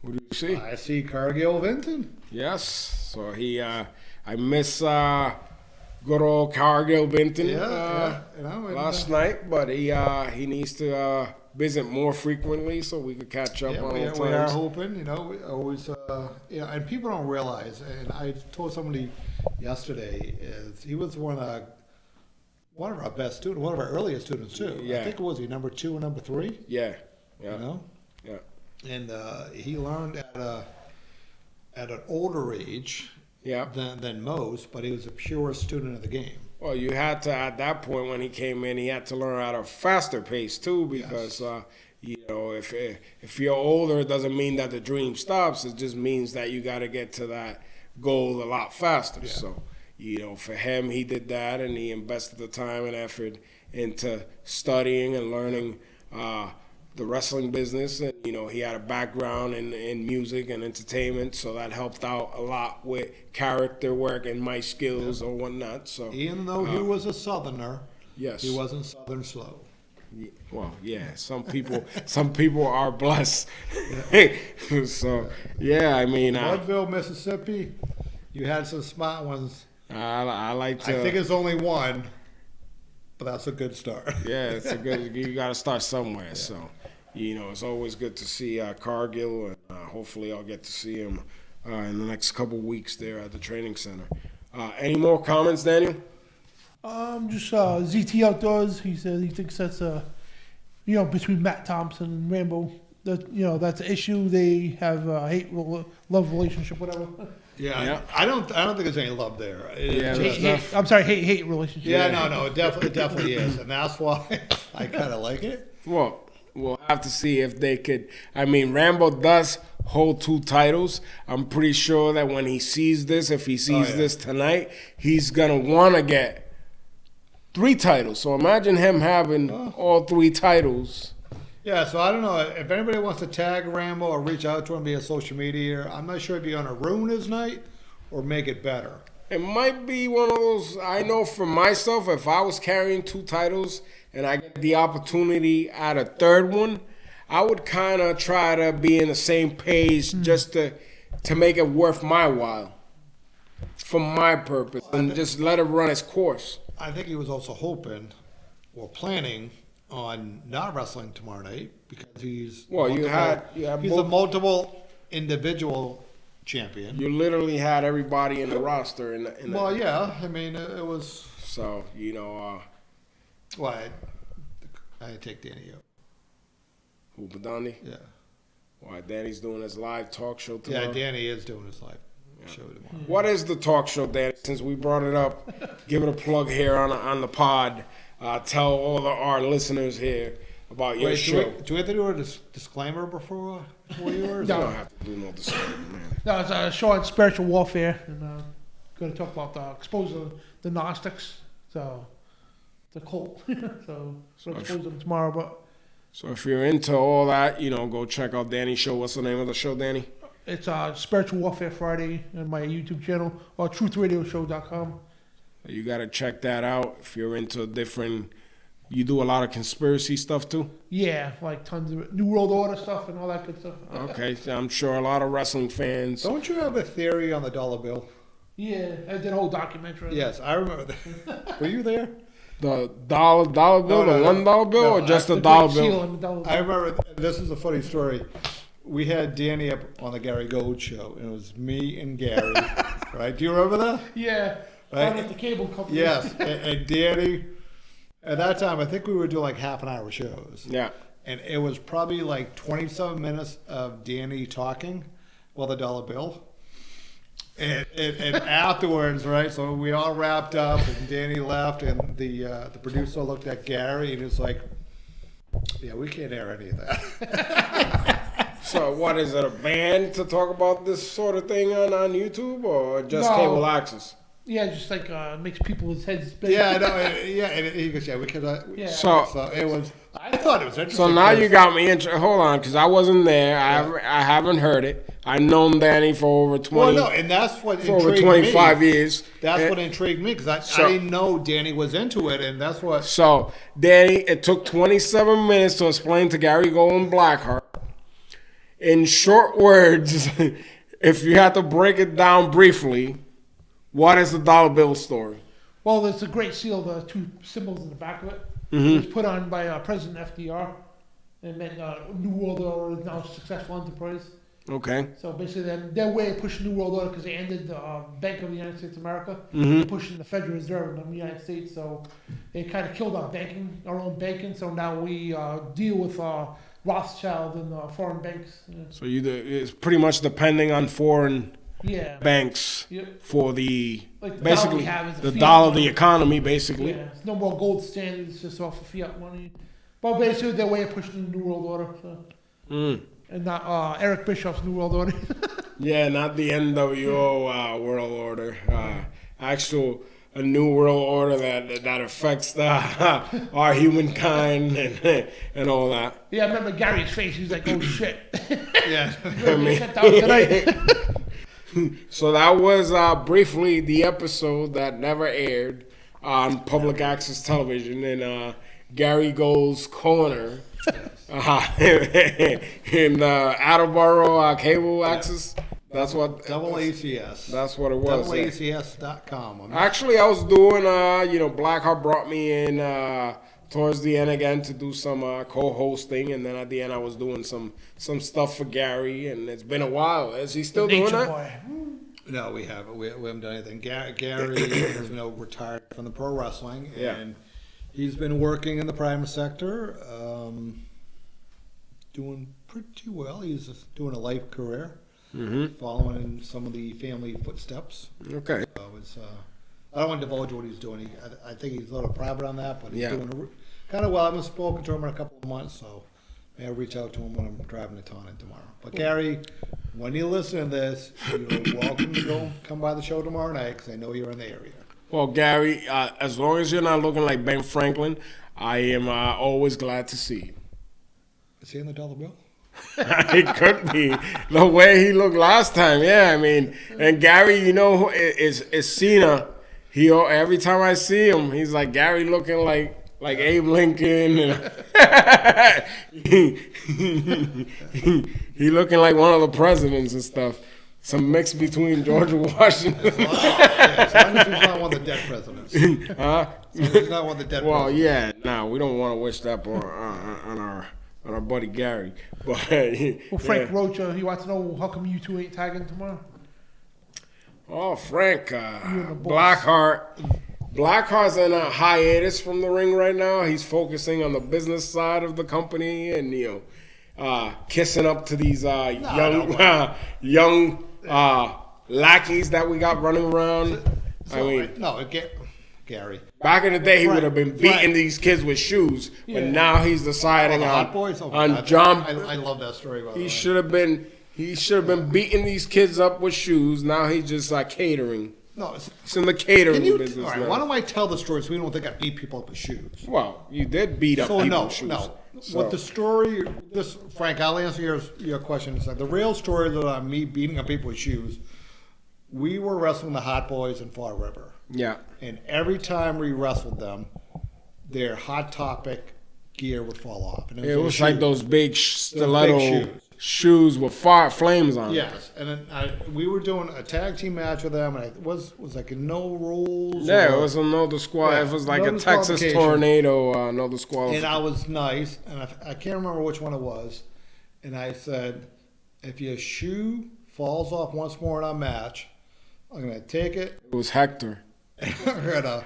What do you see? I see Cargill Vinton. Yes. So I miss good old Cargill Vinton last night, but he needs to visit more frequently so we could catch up on all times. We are hoping, we always, and people don't realize, and I told somebody yesterday, is he was one of our best students, one of our earliest students too. Yeah. I think it was he number 2 or number 3. Yeah. Yeah. Yeah. And he learned at an older age than most, but he was a pure student of the game. Well, you had to, at that point when he came in, he had to learn at a faster pace too, because if you're older, it doesn't mean that the dream stops. It just means that you got to get to that goal a lot faster. Yeah. So, for him, he did that, and he invested the time and effort into studying and learning the wrestling business, and he had a background in music and entertainment, so that helped out a lot with character work and my skills or whatnot. So even though he was a Southerner, yes, he wasn't Southern slow. Well, yeah, some people are blessed. So Mudville, Mississippi, you had some smart ones I like to. I think it's only one, but that's a good start. Yeah, it's a good. You got to start somewhere. Yeah. So, it's always good to see Cargill, and hopefully I'll get to see him in the next couple weeks there at the training center. Any more comments, Daniel? Just ZT Outdoors. He says he thinks that's between Matt Thompson and Rambo. That's an issue. They have a love relationship, whatever. Yeah. I don't think there's any love there. Hate relationship. Yeah, no, it definitely is, and that's why I kind of like it. Well, we'll have to see if they could. I mean, Rambo does hold 2 titles. I'm pretty sure that when he sees this, if he sees this tonight, he's gonna want to get 3 titles. So imagine him having all 3 titles. Yeah, so I don't know if anybody wants to tag Rambo or reach out to him via social media. I'm not sure if you're going to ruin his night or make it better. It might be one of those. I know for myself, if I was carrying 2 titles and I get the opportunity at a 3rd one, I would kind of try to be in the same page just to make it worth my while for my purpose and just let it run its course. I think he was also hoping or planning on not wrestling tomorrow night because he's a multiple individual champion. You literally had everybody in the roster I mean it was so I take Danny out. Who, Badani? Yeah. Why, Danny's doing his live talk show tomorrow? Yeah, Danny is doing his live show tomorrow. What is the talk show, Danny? Since we brought it up, give it a plug here on the pod. Tell all our listeners here about your show. Do we have to do a disclaimer before you? Or No. You don't have to do no disclaimer, man. No, it's a show on spiritual warfare, and going to talk about exposing the Gnostics. So it's a cult. so we'll expose them tomorrow. But so if you're into all that, go check out Danny's show. What's the name of the show, Danny? it's Spiritual Warfare Friday on my YouTube channel or TruthRadioshow.com. You got to check that out if you're into you do a lot of conspiracy stuff too? Yeah, like tons of New World Order stuff and all that good stuff. Okay, so I'm sure a lot of wrestling fans. Don't you have a theory on the dollar bill? Yeah, I did a whole documentary. Yes, I remember that. Were you there? The dollar bill, No, the $1 bill, or just the dollar bill? I remember, this is a funny story. We had Danny up on the Gary Gold show, and it was me and Gary, right? Do you remember that? Yeah, right? down at the cable company. Yes, and Danny, at that time, I think we were doing like half-an-hour shows. Yeah. And it was probably like 27 minutes of Danny talking while the dollar bill. And afterwards, right, so we all wrapped up, and Danny left, and the producer looked at Gary, and he's like, yeah, we can't air any of that. So what, is it a ban to talk about this sort of thing on YouTube, or just cable access? Yeah, just like makes people's heads big. Yeah, no, yeah, and he goes, yeah, we could. Yeah. So it was. I thought it was interesting. So now you got me interested. Hold on, because I wasn't there. I haven't heard it. I've known Danny for over 20. Well, no, and that's what for over intrigued 25 me. years. That's what intrigued me because I didn't know Danny was into it, and that's what. So Danny, it took 27 minutes to explain to Gary Gold and Blackheart. In short words, if you had to break it down briefly, what is the dollar bill story? Well, there's a great seal, the two symbols in the back of it. Mm-hmm. It was put on by President FDR. It meant New World Order is now a successful enterprise. Okay. So basically, their way of pushing New World Order, because they ended the Bank of the United States of America, Mm-hmm. they're pushing the Federal Reserve in the United States. So they kind of killed our own banking. So now we deal with Rothschild and foreign banks. Yeah. So it's pretty much depending on foreign banks for basically the dollar of the economy, basically. Yeah, it's no more gold standard, it's just off of fiat money. But basically, their way of pushing the New World Order. So. And not Eric Bischoff's New World Order. Yeah, not the NWO World Order. A new world order that affects our humankind and all that. Yeah, I remember Gary's face. He was like, "Oh shit!" Yeah, So that was briefly the episode that never aired on public access television in Gary Gold's corner in Attleboro cable access. That's what Double ACS. That's what it was. Yeah. DoubleACS.com. Actually, I was doing, Blackheart brought me in towards the end again to do some co-hosting, and then at the end I was doing some stuff for Gary, and it's been a while. Is he still doing Nature that? boy. No, we haven't. We haven't done anything. Gary is retired from the pro wrestling, and he's been working in the private sector, doing pretty well. He's doing a life career, following in some of the family footsteps. Okay. So it's, I don't want to divulge what he's doing. I think he's a little private on that, but he's doing kind of well. I haven't spoken to him in a couple of months, so maybe I'll reach out to him when I'm driving to Taunton tomorrow. But Gary, when you listen to this, you're welcome to come by the show tomorrow night because I know you're in the area. Well, Gary, as long as you're not looking like Ben Franklin, I am always glad to see you. Is he in the dollar bill? It could be the way he looked last time. Yeah, I mean, and Gary, is Cena. He every time I see him, he's like Gary looking like Abe Lincoln, and he looking like one of the presidents and stuff. Some mix between George Washington. As long as he's not one of the dead presidents. Huh? As long as he's not one of the dead Well, presidents. yeah, no, we don't want to wish that on our buddy Gary. But Well, Frank Roach, he wants to know how come you two ain't tagging tomorrow. Oh, Frank, the boss. Blackheart. Blackheart's in a hiatus from the ring right now. He's focusing on the business side of the company and kissing up to these young lackeys that we got running around. Gary. Back in the day, he Frank, would have been beating Frank. these kids with shoes, but Yeah. now he's deciding The on Hot Boys? Oh, on God. John. I love that story. By the way. He should have been beating these kids up with shoes. Now he's just catering. No, It's in the catering can you? business All right, now. why don't I tell the story so we don't think I beat people up with shoes? Well, you did beat up So people no, with shoes. no. So- What the story? Frank, I'll answer your question. It's like the real story that me beating up people with shoes. We were wrestling the Hot Boys in Fall River, Yeah. and every time we wrestled them, their Hot Topic gear would fall off. And It was shoes. like those big stiletto shoes. shoes with fire flames on them. Yes, and then we were doing a tag team match with them, and it was like a no rules. Yeah, or- it was another squad. Yeah, It was like no a Texas disqualification. tornado, another squad. And I was nice, and I can't remember which one it was. And I said, if your shoe falls off once more in our match, I'm going to take it. It was Hector. I'm going to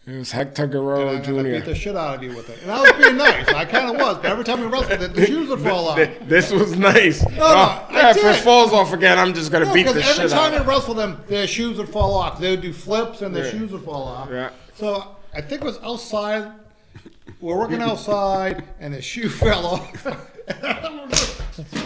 It was Hector Guerrero beat Jr. the shit out of you with it. And I was being nice. I kind of was. But every time we wrestled it, the shoes would fall off. This was nice. I If it did. falls off again, I'm just gonna beat the Because every shit time out. we wrestled them, their shoes would fall off. They would do flips, and their shoes would fall off. Yeah. So I think it was outside. We're working outside, and the shoe fell off.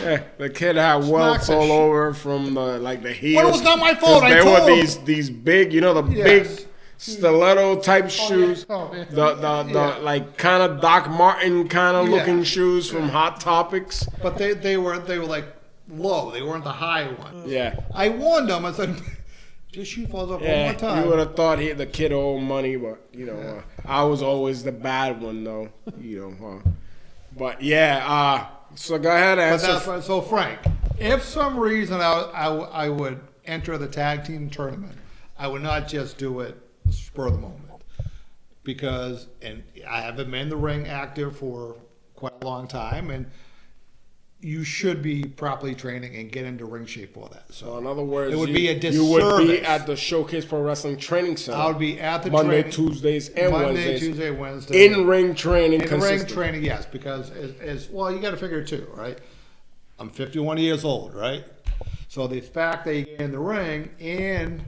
Yeah, the kid had welts the all shit. over from the heels. Well, it was not my fault. 'Cause I They told were him. these big, the Yes. big stiletto type shoes. Oh, man. The like kind of Doc Martin kind of Yeah. looking shoes from Hot Topics. But they were like low. They weren't the high ones. Yeah. I warned them. I said, "Your shoe falls off one more Yeah, time." you would have thought the kid owed money, but I was always the bad one though. But yeah, so go ahead and But answer. that's why, so Frank, if some reason I would enter the tag team tournament, I would not just do it spur of the moment, because I haven't been in the ring active for quite a long time, and you should be properly training and get into ring shape for that. So In other words, it would be a You would be disservice. at the Showcase Pro Wrestling Training Center. I would be at the Monday, training, Tuesdays, and Monday, Wednesdays. Tuesday, Wednesday. In ring training, In ring consistent. training, yes, because as well, you got to figure too, right? I'm 51 years old, right? So the fact that you get in the ring and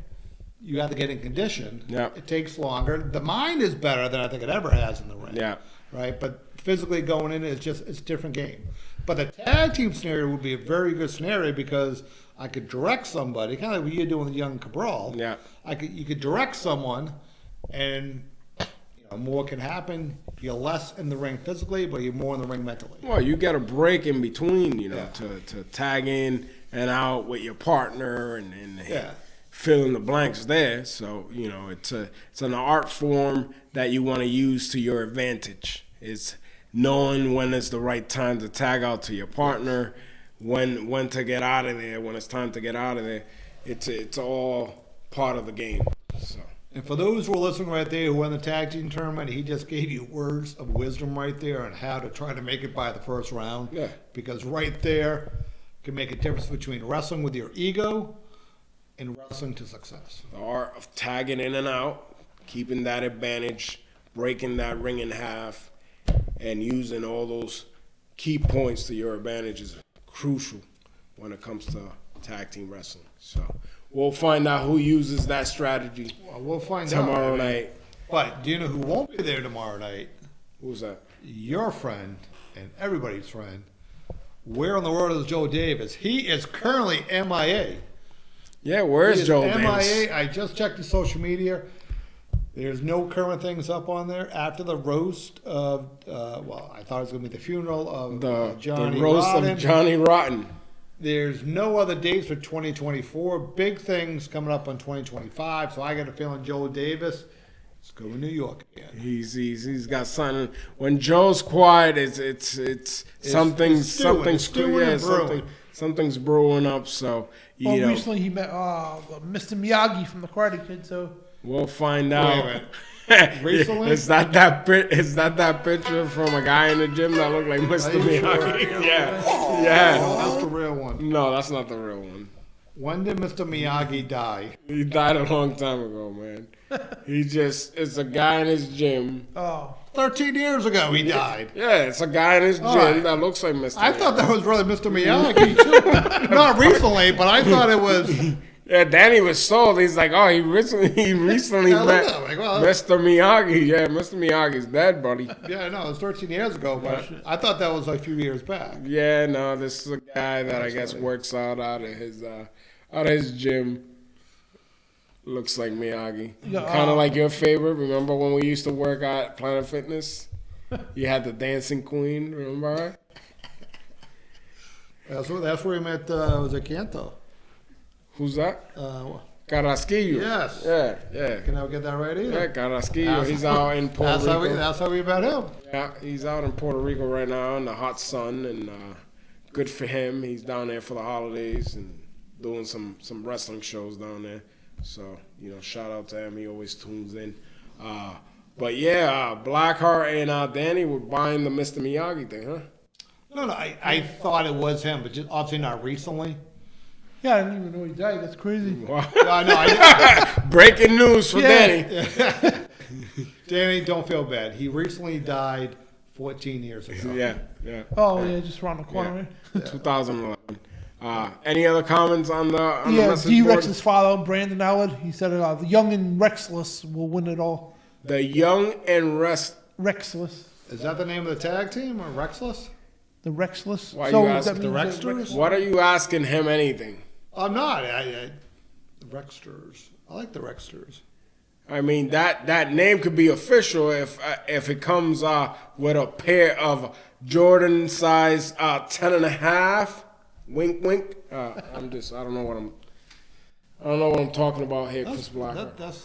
you have to get in condition, Yeah. it takes longer. The mind is better than I think it ever has in the ring, Yeah. right? But physically going in, it's a different game. But the tag team scenario would be a very good scenario because I could direct somebody, kind of like what you're doing with young Cabral. Yeah. You could direct someone, and more can happen. You're less in the ring physically, but you're more in the ring mentally. Well, you get a break in between, Yeah. to tag in and out with your partner and Yeah. fill in the blanks there. So it's an art form that you want to use to your advantage. It's knowing when it's the right time to tag out to your partner, when to get out of there, when it's time to get out of there. It's all part of the game. So. And for those who are listening right there who won the tag team tournament, he just gave you words of wisdom right there on how to try to make it by the first round. Yeah. Because right there can make a difference between wrestling with your ego and wrestling to success. The art of tagging in and out, keeping that advantage, breaking that ring in half, and using all those key points to your advantage is crucial when it comes to tag team wrestling. So we'll find out who uses that strategy Well, we'll find tomorrow out. night. But do you know who won't be there tomorrow night? Who's that? Your friend and everybody's friend. Where in the world is Joe Davis? He is currently MIA. Yeah, where's He is Joe MIA. Davis? I just checked his social media. There's no current things up on there. After the roast of, I thought it was going to be the funeral of Johnny the roast Rotten. of Johnny Rotten. There's no other dates for 2024. Big things coming up on 2025. So I got a feeling Joe Davis is going to New York again. He's got something. When Joe's quiet, it's something's something's brewing up. So you know, recently he met Mr. Miyagi from the Karate Kid, so we'll find Wait a out. minute. Recently? Is that picture from a guy in the gym that looked like Mr. Are you Miyagi? sure? Yeah. Oh, that's the real one. No, that's not the real one. When did Mr. Miyagi die? He died a long time ago, man. It's a guy in his gym. 13 years ago he died. Yeah, it's a guy in his gym right. that looks like Mr. I Miyagi. thought that was really Mr. Miyagi too. Not recently, but I thought it was. Yeah, Danny was sold. He's like, oh, he recently Yeah, met look at him. Like, well, Mr. Miyagi. Yeah, Mr. Miyagi's dead, buddy. Yeah, no, it was 13 years ago, but I thought that was like a few years back. Yeah, no, this is a guy that I guess works out of his gym. Looks like Miyagi. Yeah, Kind of like your favorite. Remember when we used to work at Planet Fitness? You had the dancing queen, remember her? That's where he met, was it Canto? Who's that? Uh, Carrasquillo. Yes. Yeah. Can I get that right either? Yeah, Carrasquillo. He's out in Puerto Rico. That's how we met him. Yeah, he's out in Puerto Rico right now in the hot sun, and good for him. He's down there for the holidays and doing some wrestling shows down there. So, shout out to him. He always tunes in. But yeah, Blackheart and Danny were buying the Mr. Miyagi thing, huh? No, I thought it was him, but just obviously not recently. yeah, I didn't even know he died. That's crazy. Wow. I Breaking news for Danny. Danny, don't feel bad. He recently died 14 years ago. Yeah. Oh yeah, just around the corner. Yeah. 2011. Any other comments on the Yeah, message D board? Rex's father, Brandon Allard, he said the young and Rexless will win it all. The young and Rexless. Is that the name of the tag team or Rexless? The Rexless. Why so you asking that the means that Rexsters? What are you asking him anything? I'm not. The Rexsters. I like the Rexsters. I mean, that name could be official if it comes with a pair of Jordan size 10.5. Wink, wink. I don't know what I'm talking about here, Chris Blackheart.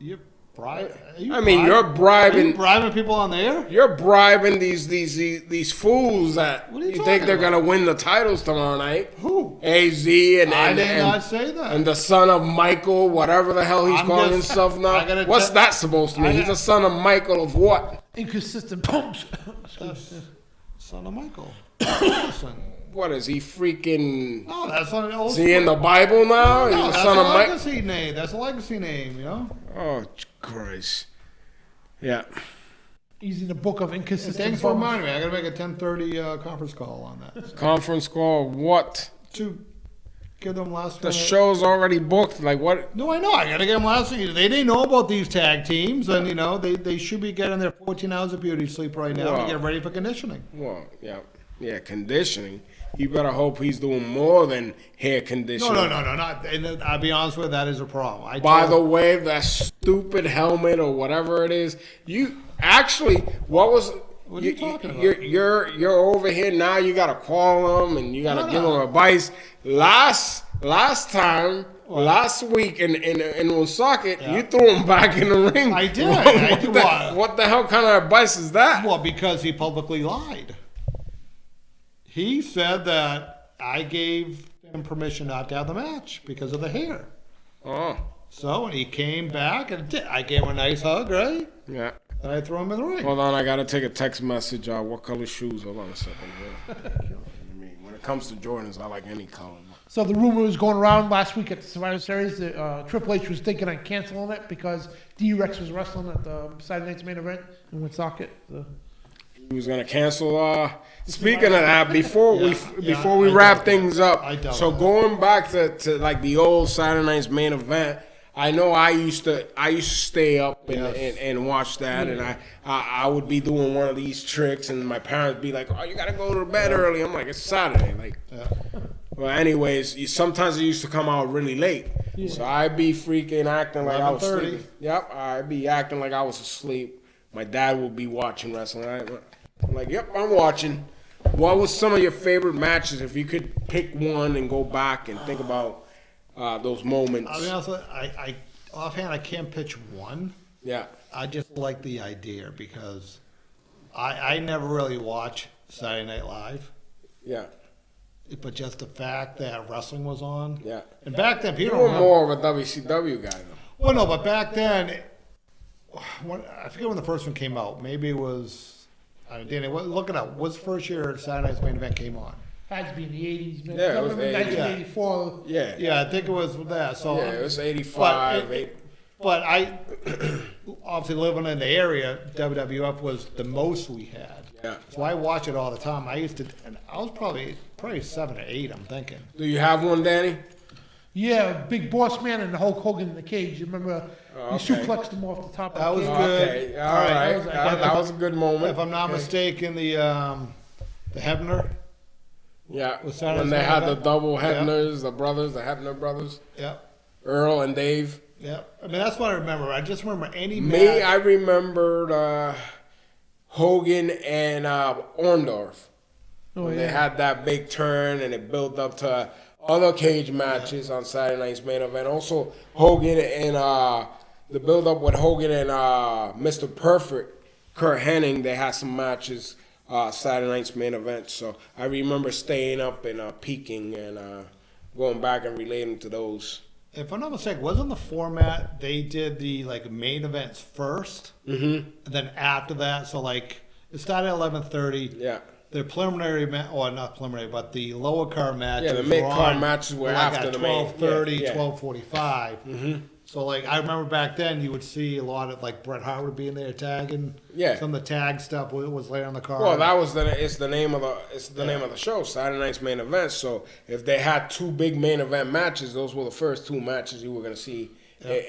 You're bribing. You're bribing. You bribing people on the air? You're bribing these fools that What are you you think talking they're about? gonna win the titles tomorrow night. Who? AZ and I did not say that. And the son of Michael, whatever the hell he's I'm calling just- himself now. I gotta What's tell- that supposed to mean? He's the son of Michael of what? inconsistent pumps. That's son of Michael. Listen. What is he freaking? No, that's not an old. Is he in the Bible now? No, He's the that's son a of Mike. legacy name. That's a legacy name, you know. Oh Christ! Yeah. He's in the book of inconsistent Thanks for pumps. reminding me. I got to make a 10:30 conference call on that Conference call. What? to give them last. The minute- show's already booked. Like what? No, I know. I got to get them last. They didn't know about these tag teams, and they should be getting their 14 hours of beauty sleep right now Wow. to get ready for conditioning. Well, yeah. Conditioning. You better hope he's doing more than hair conditioning. No, not. And I'll be honest with you, that is a problem. By the way, that stupid helmet or whatever it is, you actually what was? What are you talking about? You're over here now. You gotta call them and you gotta give them advice. Last week in Woonsocket, you threw him back in the ring. I did. I did. What the hell kind of advice is that? Well, because he publicly lied. He said that I gave him permission not to have the match because of the hair. Oh, So when he came back, and I gave him a nice hug, right? yeah. And I threw him in the ring. Hold on, I gotta take a text message. What color shoes? Hold on a second. I mean, when it comes to Jordans, I like any color. So the rumor was going around last week at the Survivor Series that Triple H was thinking on canceling it because D-Rex was wrestling at the Saturday night's main event in Woonsocket. He was gonna cancel. Speaking of that, before Yeah, we I wrap doubt things that. up, I doubt so that. going back to like the old Saturday night's main event, I know I used to stay up Yes. and watch that, and I would be doing one of these tricks, and my parents be like, "Oh, you gotta go to bed early." I'm like, "It's Saturday." Like, Yeah. well, anyways, sometimes it used to come out really late, so I'd be freaking acting like I was 11:30. sleeping. Yep, I'd be acting like I was asleep. My dad would be watching wrestling. I'm like, "Yep, I'm watching." What was some of your favorite matches? If you could pick one and go back and think about those moments. I'll be honest with you, I offhand I can't pitch one. Yeah, I just like the idea because I never really watch Saturday Night Live, yeah, but just the fact that wrestling was on. yeah. And back then, You people were don't more of a WCW guy, though. Well, no, but back then, I forget when the first one came out. Maybe it was, Danny, look it up. What's the first year Saturday Night's Main Event came on? Had to be in the 80s, man. Yeah, it I was remember 80s. 1984. Yeah, Yeah, I think it was that. So, yeah. It was '85. but I, obviously living in the area, WWF was the most we had. Yeah. So I watch it all the time. I used to, and I was probably 7 or 8. I'm thinking. Do you have one, Danny? Yeah, Big Boss Man and Hulk Hogan in the cage. You remember Oh, he okay. suplexed him off the top That of the was cage? good. Okay, all All right, right. that was- That was a good moment. If I'm not mistaken, the Hebner. Yeah, Was Saturday when they Night had the Live? double Yeah. Hebners, the Hebner brothers, Yep. Earl and Dave. Yep. I mean, that's what I remember. I just remember any Me, match. I remembered Hogan and Orndorff. Oh, When they yeah. had that big turn and it built up to other cage matches on Saturday Night's Main Event. Also, Hogan and the build up with Hogan and Mr. Perfect, Kurt Hennig, they had some matches Saturday Night's Main Event. So I remember staying up and peeking and going back and relating to those. If I'm not mistaken, wasn't the format they did the like main events first, and then after that, so like it started at 11:30. Yeah. The preliminary or not preliminary, but the lower card matches. Yeah, the mid-card on, matches were like after at the main. 12:30, Yeah, yeah. 12:45. So like I remember back then, you would see a lot of like Bret Hart would be in there tagging. Yeah. Some of the tag stuff was later on the card. Well, that was it's the name of the show, Saturday Night's Main Event. So if they had two big main event matches, those were the first two matches you were going to see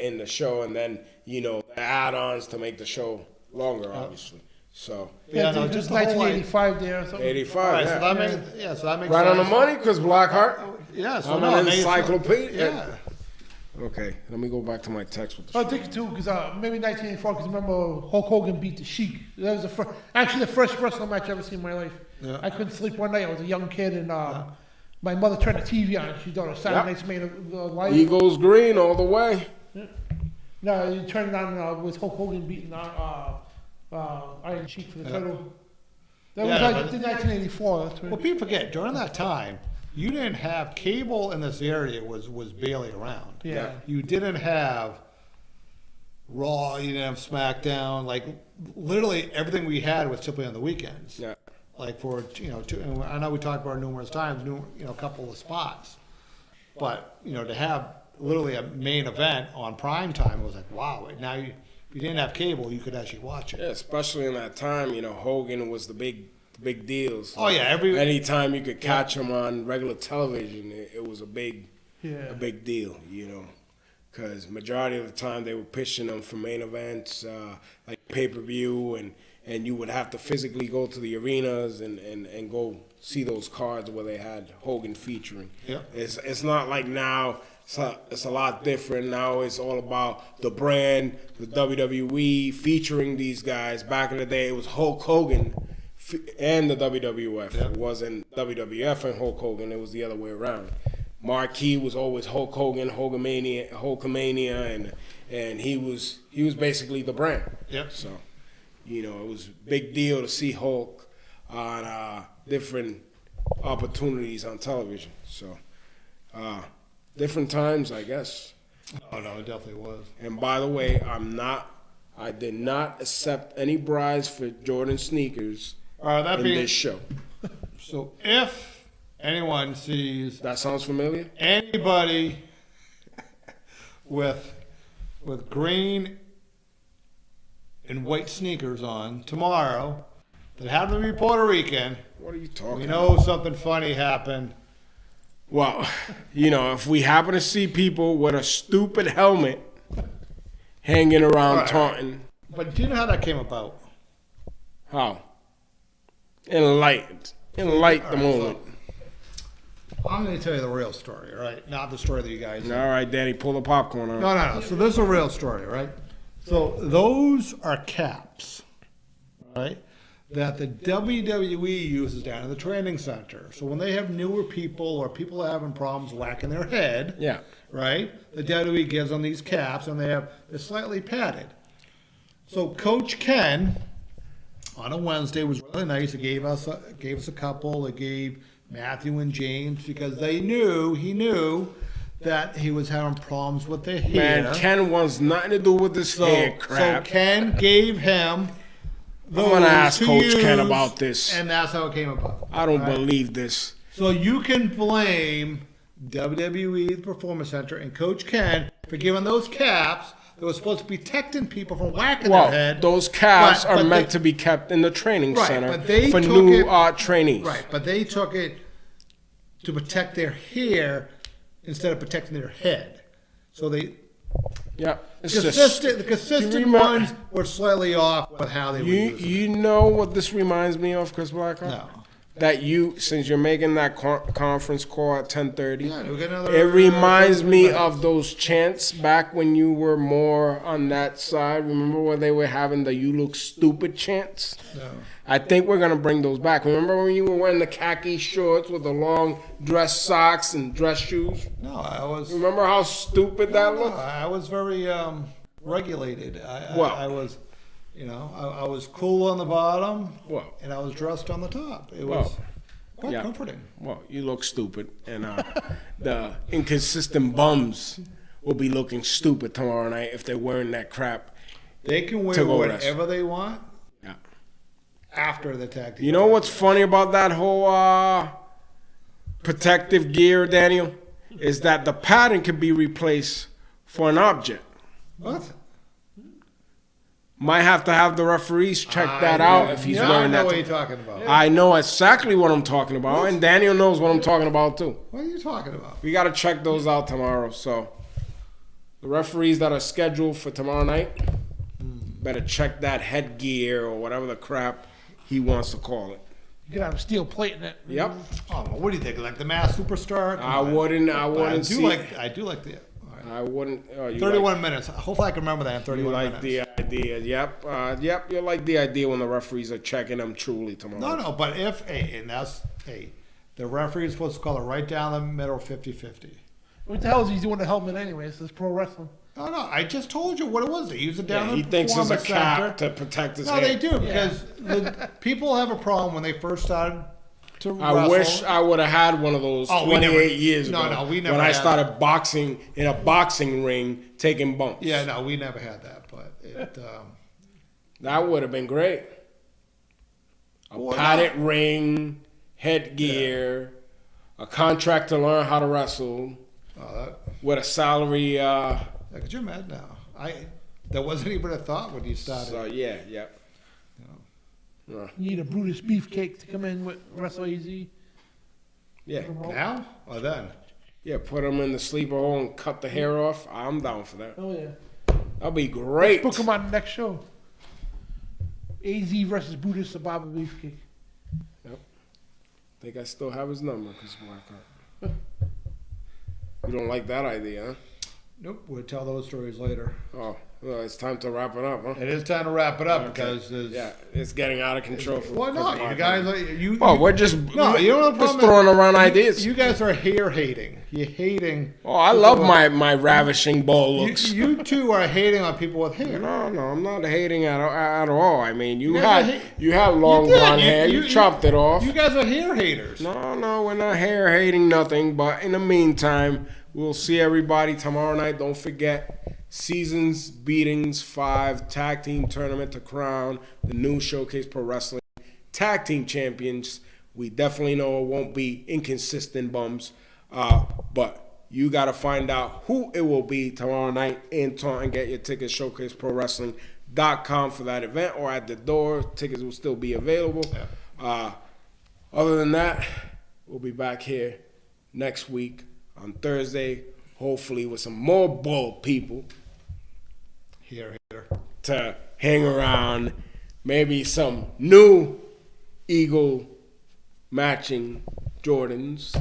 in the show, and then the add-ons to make the show longer, obviously. So Yeah, no, just just the whole, 1985 there or something. 85, All right, yeah. so that makes Right on the sense. money, because Blackheart. Yeah, so I'm no, an it makes- encyclopedia. Yeah. Okay, let me go back to my text with the I show. think too, because maybe 1984, because remember Hulk Hogan beat the Sheik. That was actually the first wrestling match I ever seen in my life. Yeah. I couldn't sleep one night. I was a young kid, and my mother turned the TV on. She thought it was Saturday Yep. Night's Main Live. Eagles green all the way. No, you turned it on with Hulk Hogan beating Iron Sheik for the title. That Yeah, was but- 1984. That's Well, right. people forget during that time, you didn't have cable in this area was barely around. Yeah. You didn't have Raw, you didn't have SmackDown. Like literally everything we had was simply on the weekends. Yeah. Like for and I know we talked about it numerous times, a couple of spots, but to have literally a main event on prime time was like wow. Now you didn't have cable, you could actually watch it. Yeah, especially in that time, Hogan was the big deals. Oh yeah, Anytime you could catch him on regular television, it was a big deal, because majority of the time they were pitching them for main events, like pay-per-view, and you would have to physically go to the arenas and go see those cards where they had Hogan featuring. Yeah. It's not like now. It's a lot different. Now it's all about the brand, the WWE featuring these guys. Back in the day, it was Hulk Hogan and the WWF. Yeah. It wasn't WWF and Hulk Hogan. It was the other way around. Marquee was always Hulk Hogan, Hulkamania, and he was basically the brand. Yep. So, it was a big deal to see Hulk on different opportunities on television. So, different times, I guess. Oh no, it definitely was. And by the way, I did not accept any bribes for Jordan sneakers That in being this show. so, if anyone sees That sounds familiar? anybody with green and white sneakers on tomorrow that happen to be Puerto Rican, What are you talking we about? know something funny happened. Well, if we happen to see people with a stupid helmet hanging around Right. taunting, But do you know how that came about? how? Enlight the moment. I'm going to tell you the real story, all right? Not the story that you guys know. All right, Danny, pull the popcorn out. No. So this is a real story, right? So those are caps, right? That the WWE uses down in the training center. So when they have newer people or people having problems whacking their head, Yeah. right? The WWE gives them these caps, and they're slightly padded. So Coach Ken on a Wednesday was really nice. He gave us a couple. He gave Matthew and James because he knew that he was having problems with the hair. Man, Ken wants nothing to do with this hair crap. So Ken gave him I'm going to ask to Coach Ken use, about this. and that's how it came about. I don't right? believe this. So you can blame WWE, the Performance Center, and Coach Ken for giving those caps that were supposed to be protecting people from whacking Well, their head. those calves but are meant they- to be kept in the training Right, center but they for took new it- trainees. Right, but they took it to protect their hair instead of protecting their head. So they Yeah, it's the just consistent remember- ones were slightly off with how they were using. you know what this reminds me of, Chris Blackheart? No. That since you're making that conference call at 10:30, Yeah, we got another. it reminds 30 me minutes. of those chants back when you were more on that side. Remember when they were having the "You look stupid" chants? No. I think we're gonna bring those back. Remember when you were wearing the khaki shorts with the long dress socks and dress shoes? No, I was. Remember how stupid that No, looked? I was very regulated. Well. I was, I was cool on the bottom, Well, and I was dressed on the top. It Well, was quite yeah. comforting. Well, you look stupid, and the inconsistent bums will be looking stupid tomorrow night if they're wearing that crap. They can wear To go with us. whatever they want Yeah. after the tag team. You know what's funny about that whole protective gear, Daniel, is that the pattern can be replaced for an object. What? Might have to have the referees check that out if he's I wearing know that. what you're talking about. I know exactly what I'm talking about, and Daniel knows what I'm talking about too. What are you talking about? We got to check those out tomorrow. So the referees that are scheduled for tomorrow night better check that headgear or whatever the crap he wants to call it. You could have a steel plate in it. Yep. Oh, well, what do you think? Like the Masked Superstar? I wouldn't I do see. I do like the. All right. I wouldn't. You 31 minutes. Hopefully, I can remember that in You 31 like minutes. the idea? Yep. You like the idea when the referees are checking them truly tomorrow. No, but the referee is supposed to call it right down the middle, 50-50. What the hell is he doing the helmet anyway? This is pro wrestling. No, I just told you what it was. They use it down Yeah, in he the thinks it's a performance center. cap to protect his No, head. they do because the people have a problem when they first started to I wrestle. wish I would have had one of those Oh, we 28 never- years no, ago. no, we never when I had started boxing in a boxing ring, taking bumps. Yeah, no, we never had that, but That would have been great. A Well, padded ring, headgear, a contract to learn how to wrestle with a salary. could you imagine now? That wasn't even a thought when you started. So yeah. You need a Brutus beefcake to come in with Wrestle Easy. Yeah. Now or then? Yeah, put them in the sleeper hole and cut the hair off. I'm down for that. Oh yeah. That'll be great. Book him on the next show. AZ versus Brutus the Baba Beefcake. Think I still have his number, Chris Blackheart. You don't like that idea, huh? Nope, we'll tell those stories later. Oh, well, it's time to wrap it up, huh? It is time to wrap it up Okay. because there's, Yeah, it's getting out of control. well, no, you guys, you. Well, we're just No, you know the just problem. throwing around you, ideas. You guys are hating. You're hating. Oh, I love my ravishing bald looks. You two are hating on people with hair. No, I'm not hating at all. I mean, you guys had are you had long You did. blonde hair. You chopped it off. You guys are hair haters. No, we're not hair hating nothing. But in the meantime, we'll see everybody tomorrow night. Don't forget, Seasons Beatings 5 Tag Team Tournament to crown the new Showcase Pro Wrestling Tag Team Champions. We definitely know it won't be inconsistent bums. But you got to find out who it will be tomorrow night in Taunton. Get your tickets, showcaseprowrestling.com for that event, or at the door. Tickets will still be available. Yeah. Other than that, we'll be back here next week on Thursday, hopefully with some more bald people Hair hater. to hang around. Maybe some new Eagle matching Jordans.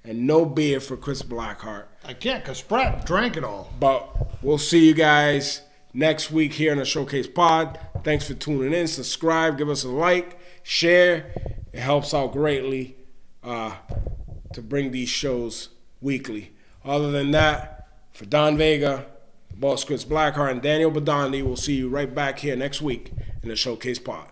And no beer for Chris Blackheart. I can't because Spratt drank it all. But we'll see you guys next week here in the Showcase Pod. Thanks for tuning in. Subscribe, give us a like, share. It helps out greatly to bring these shows weekly. Other than that, for Don Vega, the boss Chris Blackheart, and Daniel Badandi, we'll see you right back here next week in the Showcase Pod.